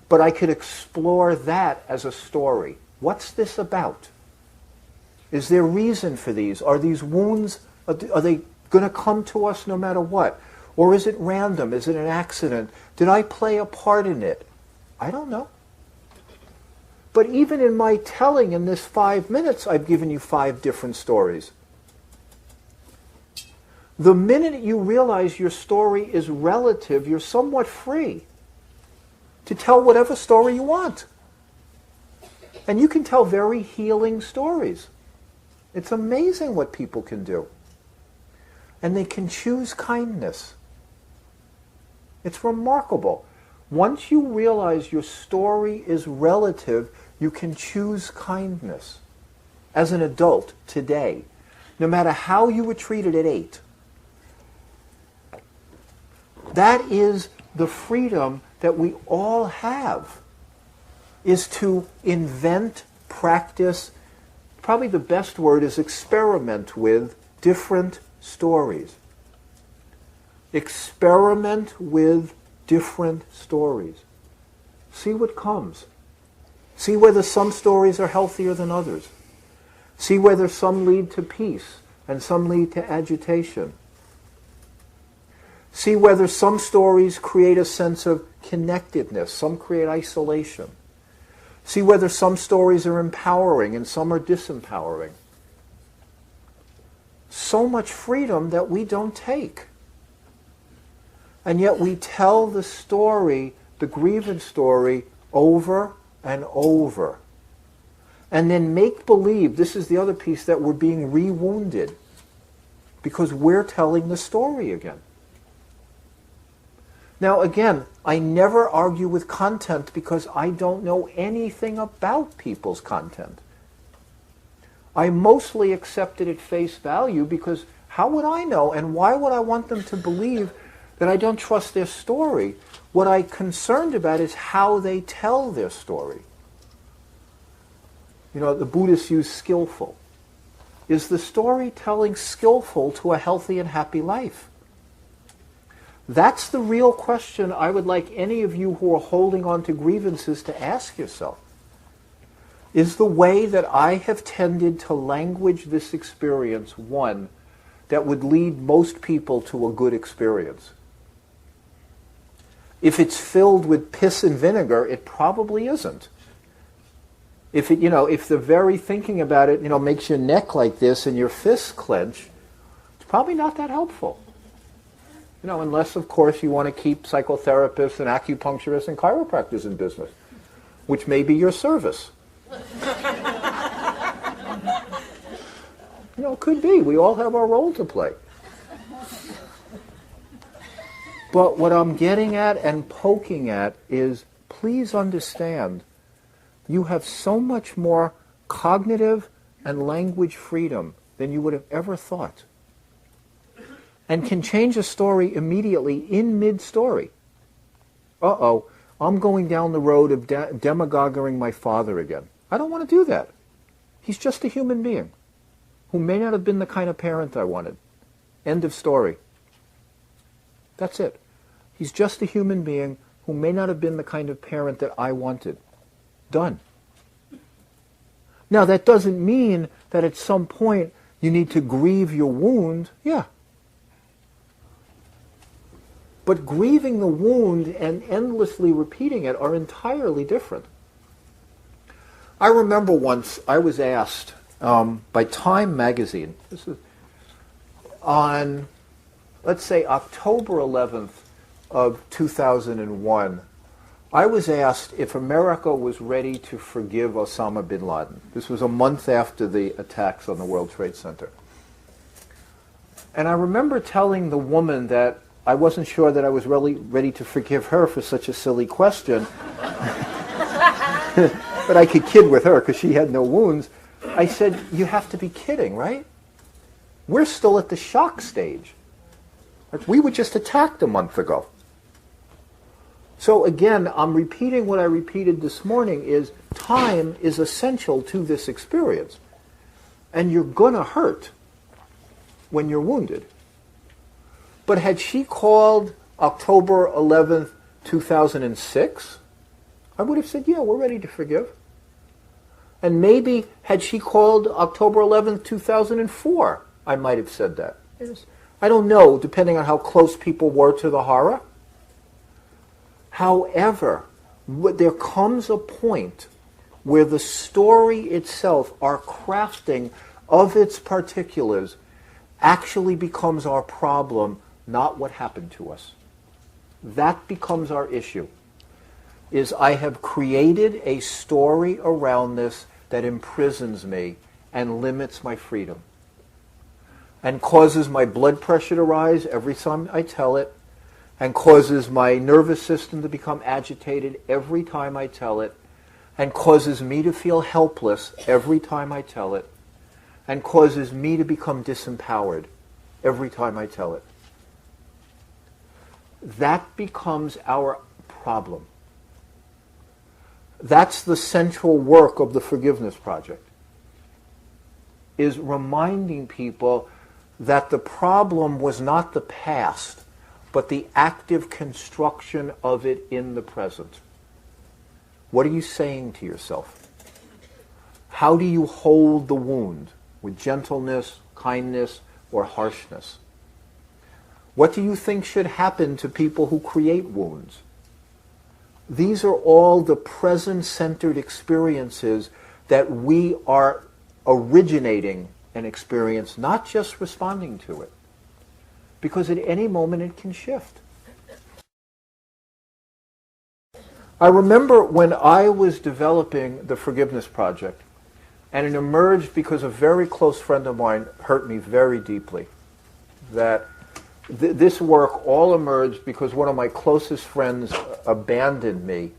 Speaker 6: But I could explore that as a story. What's this about? Is there reason for these? Are these wounds, are they going to come to us no matter what? Or is it random? Is it an accident? Did I play a part in it? I don't know. But even in my telling in this 5 minutes, I've given you 5 different stories. The minute you realize your story is relative, you're somewhat free to tell whatever story you want. And you can tell very healing stories. It's amazing what people can do. And they can choose kindness. It's remarkable. Once you realize your story is relative, you can choose kindness as an adult today, no matter how you were treated at 8. That is the freedom that we all have, is to invent, practice, probably the best word is experiment with different stories. Experiment with different stories. See what comes. See whether some stories are healthier than others. See whether some lead to peace and some lead to agitation. See whether some stories create a sense of connectedness, some create isolation. See whether some stories are empowering and some are disempowering. So much freedom that we don't take. And yet we tell the story, the grievance story, over and over. And then make believe, this is the other piece, that we're being re-wounded because we're telling the story again. Now again, I never argue with content because I don't know anything about people's content. I mostly accept it at face value because how would I know, and why would I want them to believe that I don't trust their story? What I'm concerned about is how they tell their story. The Buddhists use skillful. Is the storytelling skillful to a healthy and happy life? That's the real question I would like any of you who are holding on to grievances to ask yourself. Is the way that I have tended to language this experience one that would lead most people to a good experience? If it's filled with piss and vinegar, it probably isn't. If the very thinking about it, makes your neck like this and your fists clench, it's probably not that helpful. Unless, of course, you want to keep psychotherapists and acupuncturists and chiropractors in business, which may be your service. It could be. We all have our role to play. But what I'm getting at and poking at is, please understand, you have so much more cognitive and language freedom than you would have ever thought. And can change a story immediately in mid-story. Uh-oh, I'm going down the road of demagoguing my father again. I don't want to do that. He's just a human being who may not have been the kind of parent I wanted. End of story. That's it. He's just a human being who may not have been the kind of parent that I wanted. Done. Now, that doesn't mean that at some point you need to grieve your wound. Yeah. But grieving the wound and endlessly repeating it are entirely different. I remember once I was asked by Time magazine, this is on, let's say, October 11th of 2001, I was asked if America was ready to forgive Osama bin Laden. This was a month after the attacks on the World Trade Center. And I remember telling the woman that I wasn't sure that I was really ready to forgive her for such a silly question. But I could kid with her because she had no wounds. I said, you have to be kidding, right? We're still at the shock stage. Like, we were just attacked a month ago. So again, I'm repeating what I repeated this morning, is time is essential to this experience. And you're going to hurt when you're wounded. But had she called October 11th, 2006, I would have said, yeah, we're ready to forgive. And maybe had she called October 11th, 2004, I might have said that. I don't know, depending on how close people were to the horror. However, there comes a point where the story itself, our crafting of its particulars, actually becomes our problem, not what happened to us. That becomes our issue. Is I have created a story around this that imprisons me and limits my freedom and causes my blood pressure to rise every time I tell it, and causes my nervous system to become agitated every time I tell it, and causes me to feel helpless every time I tell it, and causes me to become disempowered every time I tell it. That becomes our problem. That's the central work of the Forgiveness Project, is reminding people that the problem was not the past, but the active construction of it in the present. What are you saying to yourself? How do you hold the wound? With gentleness, kindness, or harshness? What do you think should happen to people who create wounds? These are all the present-centered experiences that we are originating an experience, not just responding to it. Because at any moment it can shift. I remember when I was developing the Forgiveness Project, and it emerged because a very close friend of mine hurt me very deeply, that this work all emerged because one of my closest friends abandoned me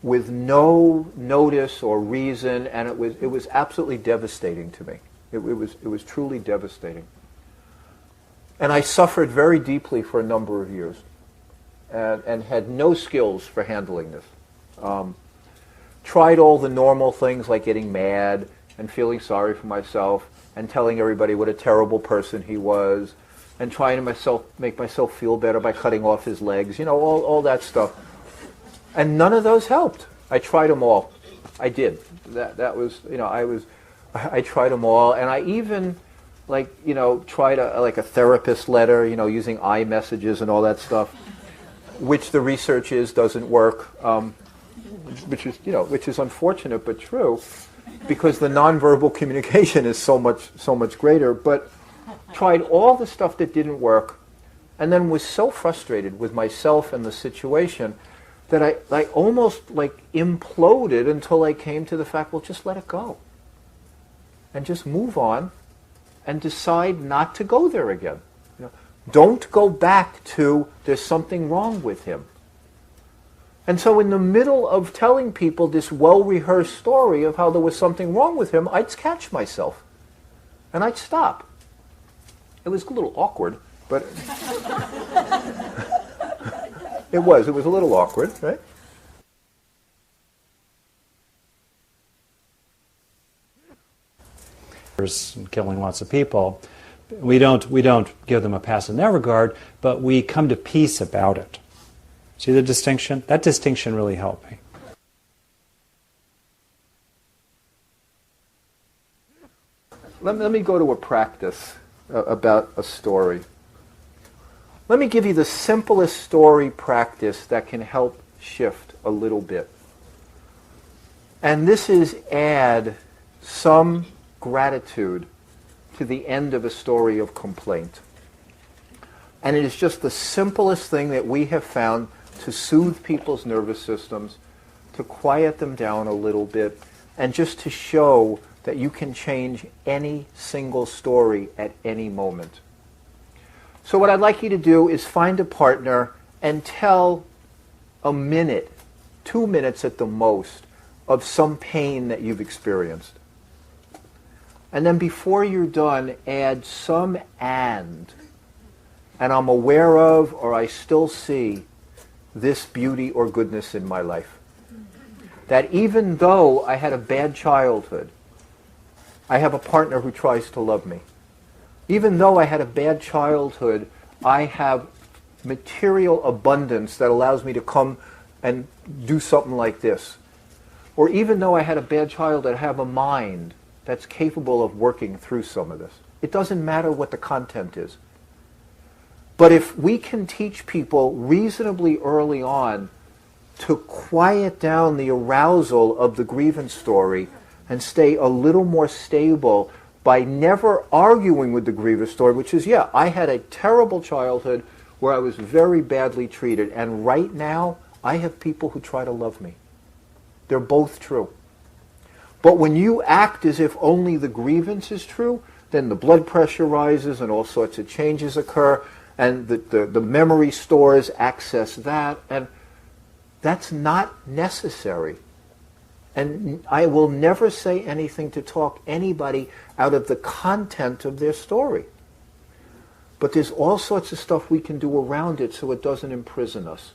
Speaker 6: with no notice or reason, and it was absolutely devastating to me. It was truly devastating. And I suffered very deeply for a number of years and had no skills for handling this. tried all the normal things like getting mad and feeling sorry for myself and telling everybody what a terrible person he was and trying to make myself feel better by cutting off his legs, all that stuff. And none of those helped. I tried them all. I did. That was, I tried them all, and I even, tried a therapist letter, using iMessages and all that stuff, which the research doesn't work, which is unfortunate but true, because the nonverbal communication is so much greater. But tried all the stuff that didn't work, and then was so frustrated with myself and the situation that I almost imploded until I came to the fact, well, just let it go. And just move on and decide not to go there again. Don't go back to there's something wrong with him. And so in the middle of telling people this well-rehearsed story of how there was something wrong with him, I'd catch myself. And I'd stop. It was a little awkward, but it was a little awkward, right?
Speaker 1: And killing lots of people, we don't give them a pass in that regard, but we come to peace about it. See the distinction? That distinction really helped me.
Speaker 6: Let me go to a practice about a story. Let me give you the simplest story practice that can help shift a little bit. And this is add some gratitude to the end of a story of complaint. And it is just the simplest thing that we have found to soothe people's nervous systems, to quiet them down a little bit, and just to show that you can change any single story at any moment. So what I'd like you to do is find a partner and tell a minute, 2 minutes at the most, of some pain that you've experienced. And then before you're done, add some and I'm aware of, or I still see, this beauty or goodness in my life. That even though I had a bad childhood, I have a partner who tries to love me. Even though I had a bad childhood, I have material abundance that allows me to come and do something like this. Or even though I had a bad childhood, I have a mind that's capable of working through some of this. It doesn't matter what the content is. But if we can teach people reasonably early on to quiet down the arousal of the grievance story and stay a little more stable by never arguing with the grievance story, which is, yeah, I had a terrible childhood where I was very badly treated, and right now I have people who try to love me. They're both true. But when you act as if only the grievance is true, then the blood pressure rises and all sorts of changes occur, and the memory stores access that, and that's not necessary. And I will never say anything to talk anybody out of the content of their story. But there's all sorts of stuff we can do around it so it doesn't imprison us.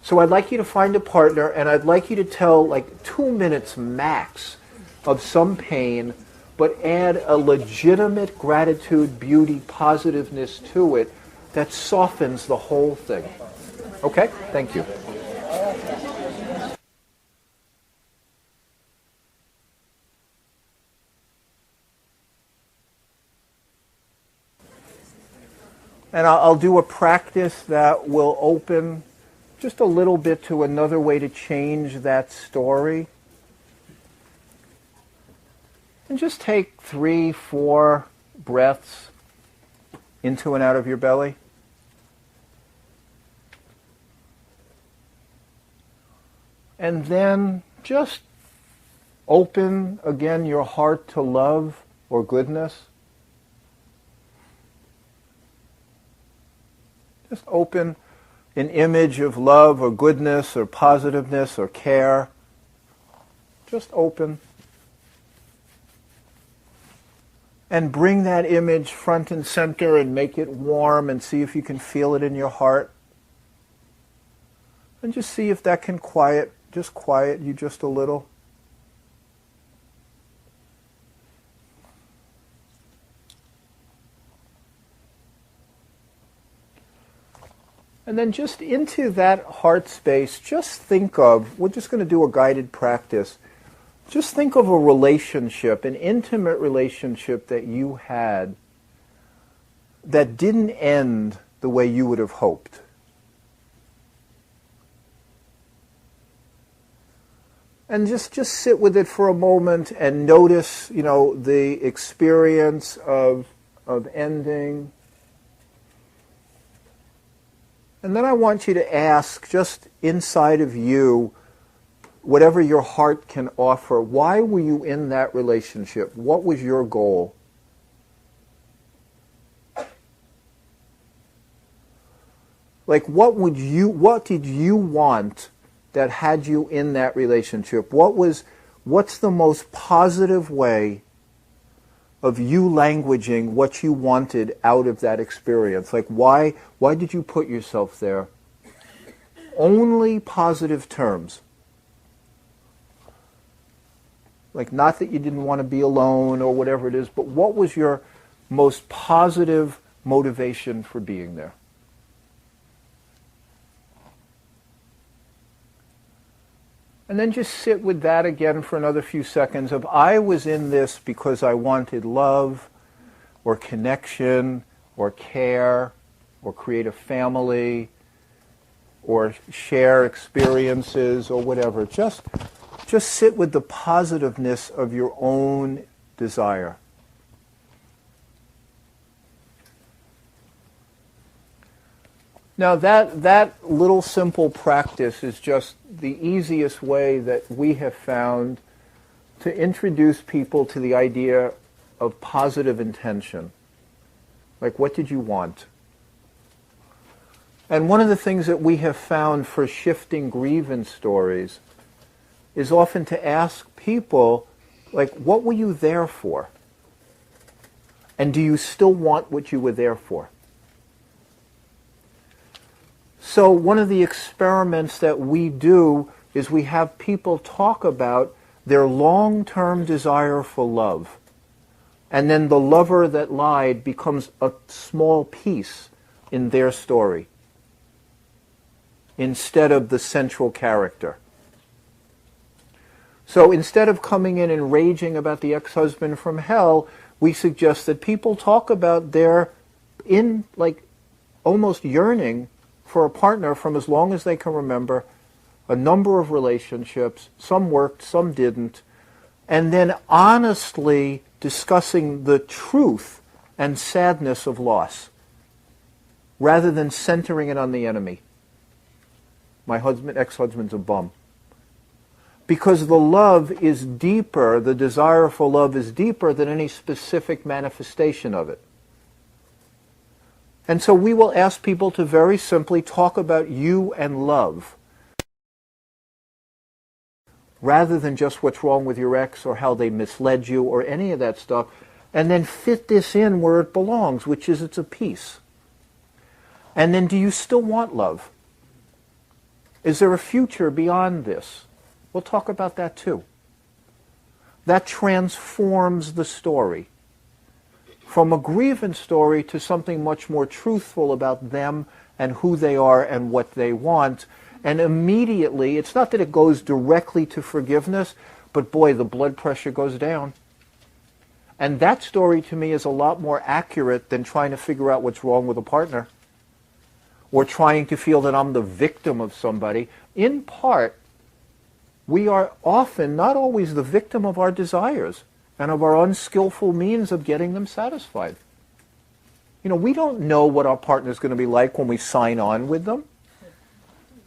Speaker 6: So I'd like you to find a partner, and I'd like you to tell 2 minutes max of some pain, but add a legitimate gratitude, beauty, positiveness to it that softens the whole thing. Okay? Thank you. And I'll do a practice that will open just a little bit to another way to change that story. And just take 3-4 breaths into and out of your belly. And then just open again your heart to love or goodness. Just open an image of love or goodness or positiveness or care. Just open. And bring that image front and center and make it warm and see if you can feel it in your heart. And just see if that can quiet just quiet you just a little? And then just into that heart space, just think of, we're just going to do a guided practice, just think of a relationship, an intimate relationship that you had that didn't end the way you would have hoped. And just sit with it for a moment and notice, the experience of ending. And then I want you to ask, just inside of you, whatever your heart can offer, why were you in that relationship? What was your goal? Like, what did you want that had you in that relationship? What's the most positive way of you languaging what you wanted out of that experience? Like, why did you put yourself there? Only positive terms. Like, not that you didn't want to be alone or whatever it is, but what was your most positive motivation for being there? And then just sit with that again for another few seconds of, I was in this because I wanted love or connection or care or create a family or share experiences or whatever. Just sit with the positiveness of your own desire. Now that little simple practice is just the easiest way that we have found to introduce people to the idea of positive intention. Like, what did you want? And one of the things that we have found for shifting grievance stories is often to ask people, like, what were you there for? And do you still want what you were there for? So one of the experiments that we do is we have people talk about their long-term desire for love. And then the lover that lied becomes a small piece in their story instead of the central character. So instead of coming in and raging about the ex-husband from hell, we suggest that people talk about their almost yearning for a partner from as long as they can remember, a number of relationships, some worked, some didn't, and then honestly discussing the truth and sadness of loss, rather than centering it on the enemy. My ex-husband's a bum. Because the love is deeper, the desire for love is deeper than any specific manifestation of it. And so we will ask people to very simply talk about you and love, rather than just what's wrong with your ex or how they misled you or any of that stuff, and then fit this in where it belongs, which is it's a piece. And then, do you still want love? Is there a future beyond this? We'll talk about that too. That transforms the story from a grievance story to something much more truthful about them and who they are and what they want. And immediately, it's not that it goes directly to forgiveness, but boy, the blood pressure goes down. And that story to me is a lot more accurate than trying to figure out what's wrong with a partner or trying to feel that I'm the victim of somebody. In part, we are often, not always, the victim of our desires and of our unskillful means of getting them satisfied. We don't know what our partner's going to be like when we sign on with them,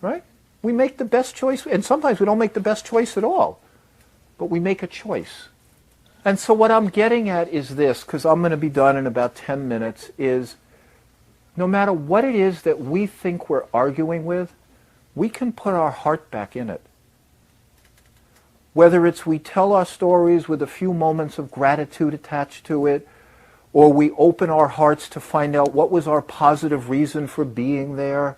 Speaker 6: right? We make the best choice, and sometimes we don't make the best choice at all, but we make a choice. And so what I'm getting at is this, because I'm going to be done in about 10 minutes, is no matter what it is that we think we're arguing with, we can put our heart back in it. Whether it's we tell our stories with a few moments of gratitude attached to it, or we open our hearts to find out what was our positive reason for being there,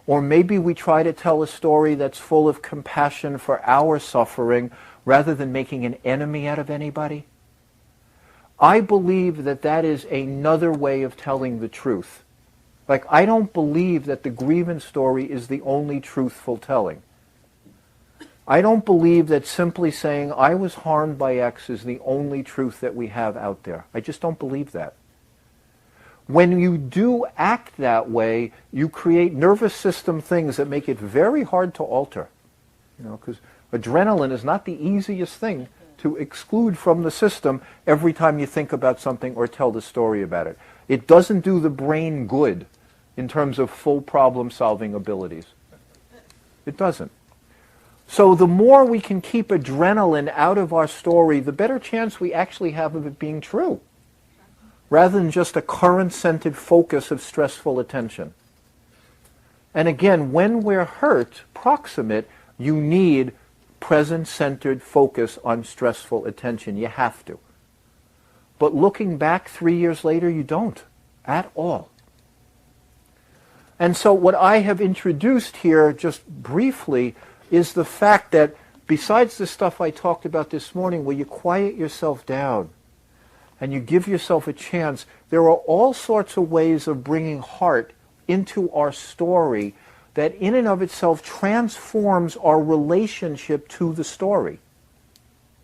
Speaker 6: Or maybe we try to tell a story that's full of compassion for our suffering rather than making an enemy out of anybody. I believe that that is another way of telling the truth. Like, I don't believe that the grievance story is the only truthful telling. I don't believe that simply saying, I was harmed by X is the only truth that we have out there. I just don't believe that. When you do act that way, you create nervous system things that make it very hard to alter. You know, because adrenaline is not the easiest thing to exclude from the system every time you think about something or tell the story about it. It doesn't do the brain good in terms of full problem-solving abilities. It doesn't. So the more we can keep adrenaline out of our story, the better chance we actually have of it being true, rather than just a current-centered focus of stressful attention. And again, when we're hurt, proximate, you need present-centered focus on stressful attention. You have to. But looking back 3 years later, you don't at all. And so what I have introduced here, just briefly, is the fact that besides the stuff I talked about this morning, where you quiet yourself down and you give yourself a chance, there are all sorts of ways of bringing heart into our story that in and of itself transforms our relationship to the story.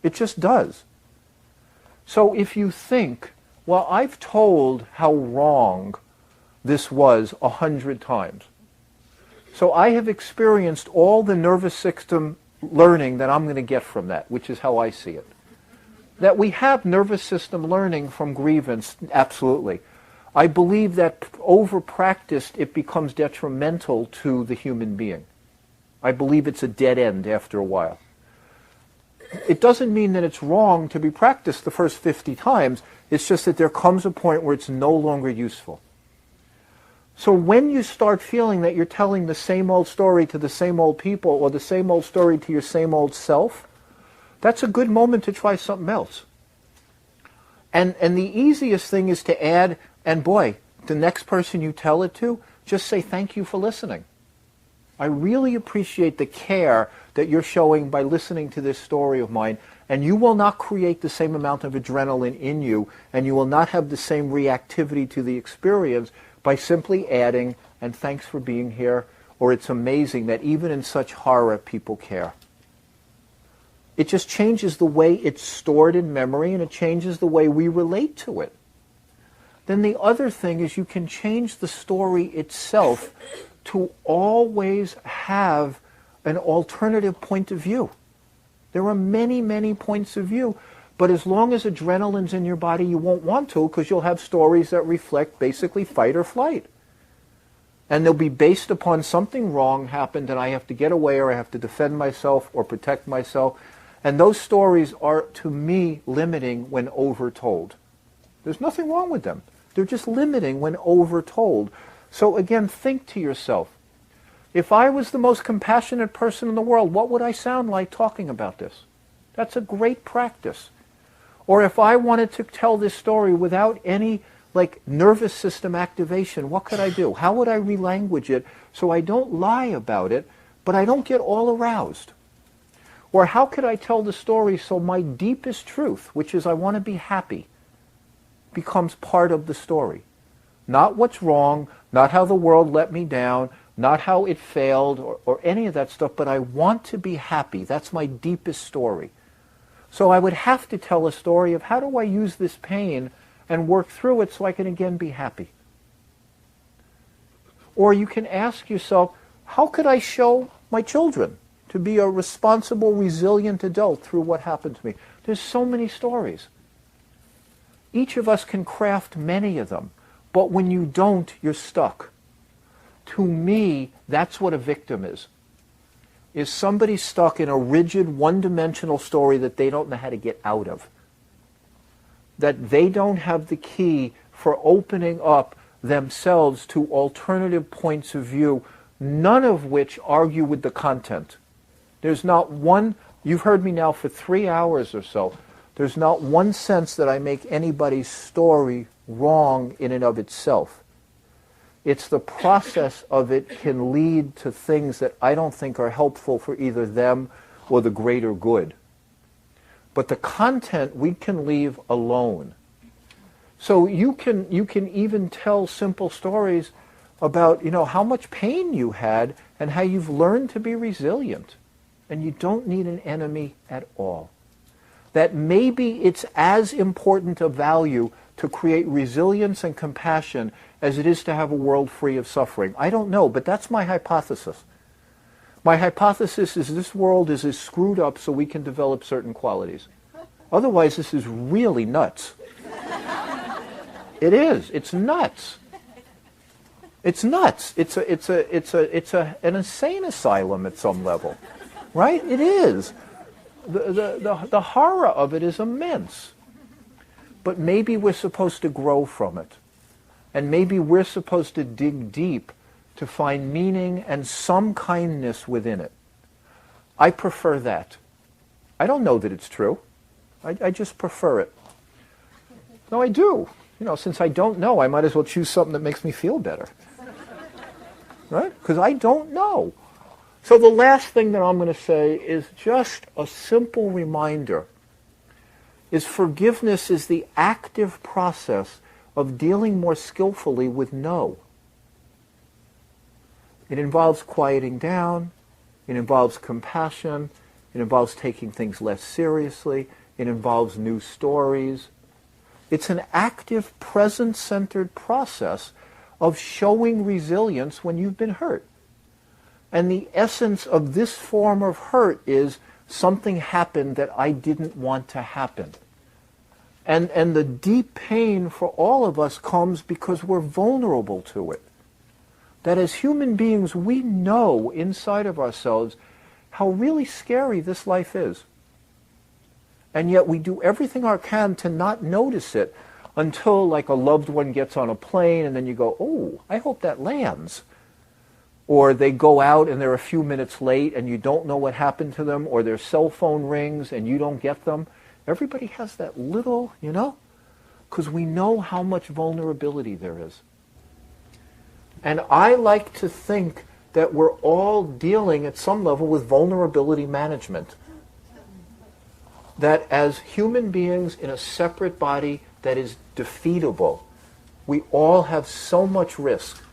Speaker 6: It just does. So if you think, well, I've told how wrong this was 100 times. So I have experienced all the nervous system learning that I'm going to get from that, which is how I see it. That we have nervous system learning from grievance, absolutely. I believe that over-practiced, it becomes detrimental to the human being. I believe it's a dead end after a while. It doesn't mean that it's wrong to be practiced the first 50 times. It's just that there comes a point where it's no longer useful. So when you start feeling that you're telling the same old story to the same old people or the same old story to your same old self, that's a good moment to try something else. And the easiest thing is to add, and boy, the next person you tell it to, just say thank you for listening. I really appreciate the care that you're showing by listening to this story of mine, and you will not create the same amount of adrenaline in you, and you will not have the same reactivity to the experience by simply adding, and thanks for being here, or it's amazing that even in such horror, people care. It just changes the way it's stored in memory, and it changes the way we relate to it. Then the other thing is you can change the story itself to always have an alternative point of view. There are many, many points of view, but as long as adrenaline's in your body, you won't want to, because you'll have stories that reflect basically fight or flight. And they'll be based upon something wrong happened and I have to get away, or I have to defend myself or protect myself. And those stories are, to me, limiting when overtold. There's nothing wrong with them. They're just limiting when overtold. So again, think to yourself, if I was the most compassionate person in the world, what would I sound like talking about this? That's a great practice. Or if I wanted to tell this story without any nervous system activation, what could I do? How would I relanguage it so I don't lie about it, but I don't get all aroused? Or how could I tell the story so my deepest truth, which is I want to be happy, becomes part of the story? Not what's wrong, not how the world let me down, not how it failed, or any of that stuff, but I want to be happy. That's my deepest story. So I would have to tell a story of how do I use this pain and work through it so I can again be happy. Or you can ask yourself, how could I show my children to be a responsible, resilient adult through what happened to me? There's so many stories. Each of us can craft many of them, but when you don't, you're stuck. To me, that's what a victim is somebody stuck in a rigid, one-dimensional story that they don't know how to get out of. That they don't have the key for opening up themselves to alternative points of view, none of which argue with the content. There's not one, you've heard me now for 3 hours or so, there's not one sense that I make anybody's story wrong in and of itself. It's the process of it can lead to things that I don't think are helpful for either them or the greater good. But the content we can leave alone. So you can even tell simple stories about, how much pain you had and how you've learned to be resilient. And you don't need an enemy at all. That maybe it's as important a value to create resilience and compassion as it is to have a world free of suffering. I don't know, but that's my hypothesis. My hypothesis is this world is as screwed up so we can develop certain qualities. Otherwise, this is really nuts. It is. It's nuts. It's nuts. It's an insane asylum at some level, right? It is. The horror of it is immense. But maybe we're supposed to grow from it. And maybe we're supposed to dig deep to find meaning and some kindness within it. I prefer that. I don't know that it's true. I just prefer it. No, I do. Since I don't know, I might as well choose something that makes me feel better. Right? Because I don't know. So the last thing that I'm going to say is just a simple reminder. Is forgiveness is the active process of dealing more skillfully with no. It involves quieting down. It involves compassion. It involves taking things less seriously. It involves new stories. It's an active, present-centered process of showing resilience when you've been hurt. And the essence of this form of hurt is something happened that I didn't want to happen. And the deep pain for all of us comes because we're vulnerable to it. That as human beings, we know inside of ourselves how really scary this life is. And yet we do everything we can to not notice it until like a loved one gets on a plane and then you go, oh, I hope that lands. Or they go out and they're a few minutes late and you don't know what happened to them, or their cell phone rings and you don't get them. Everybody has that little, because we know how much vulnerability there is. And I like to think that we're all dealing at some level with vulnerability management. That as human beings in a separate body that is defeatable, we all have so much risk.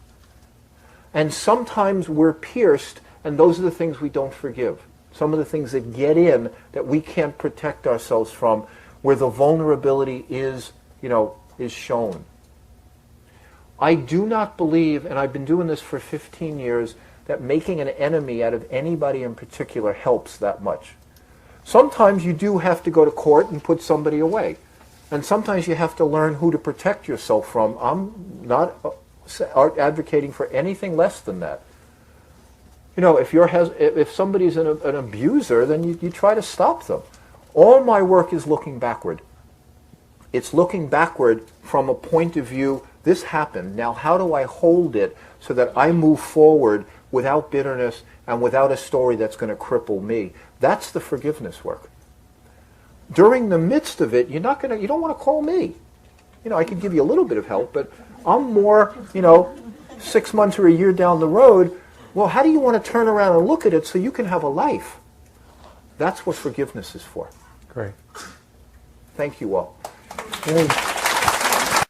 Speaker 6: And sometimes we're pierced, and those are the things we don't forgive. Some of the things that get in that we can't protect ourselves from, where the vulnerability is shown. I do not believe, and I've been doing this for 15 years, that making an enemy out of anybody in particular helps that much. Sometimes you do have to go to court and put somebody away. And sometimes you have to learn who to protect yourself from. I'm not advocating for anything less than that. If somebody's an abuser, then you try to stop them. All my work is looking backward. It's looking backward from a point of view, this happened, now how do I hold it so that I move forward without bitterness and without a story that's going to cripple me? That's the forgiveness work. During the midst of it, you don't want to call me. I could give you a little bit of help, but I'm more, 6 months or a year down the road. Well, how do you want to turn around and look at it so you can have a life? That's what forgiveness is for.
Speaker 1: Great.
Speaker 6: Thank you all.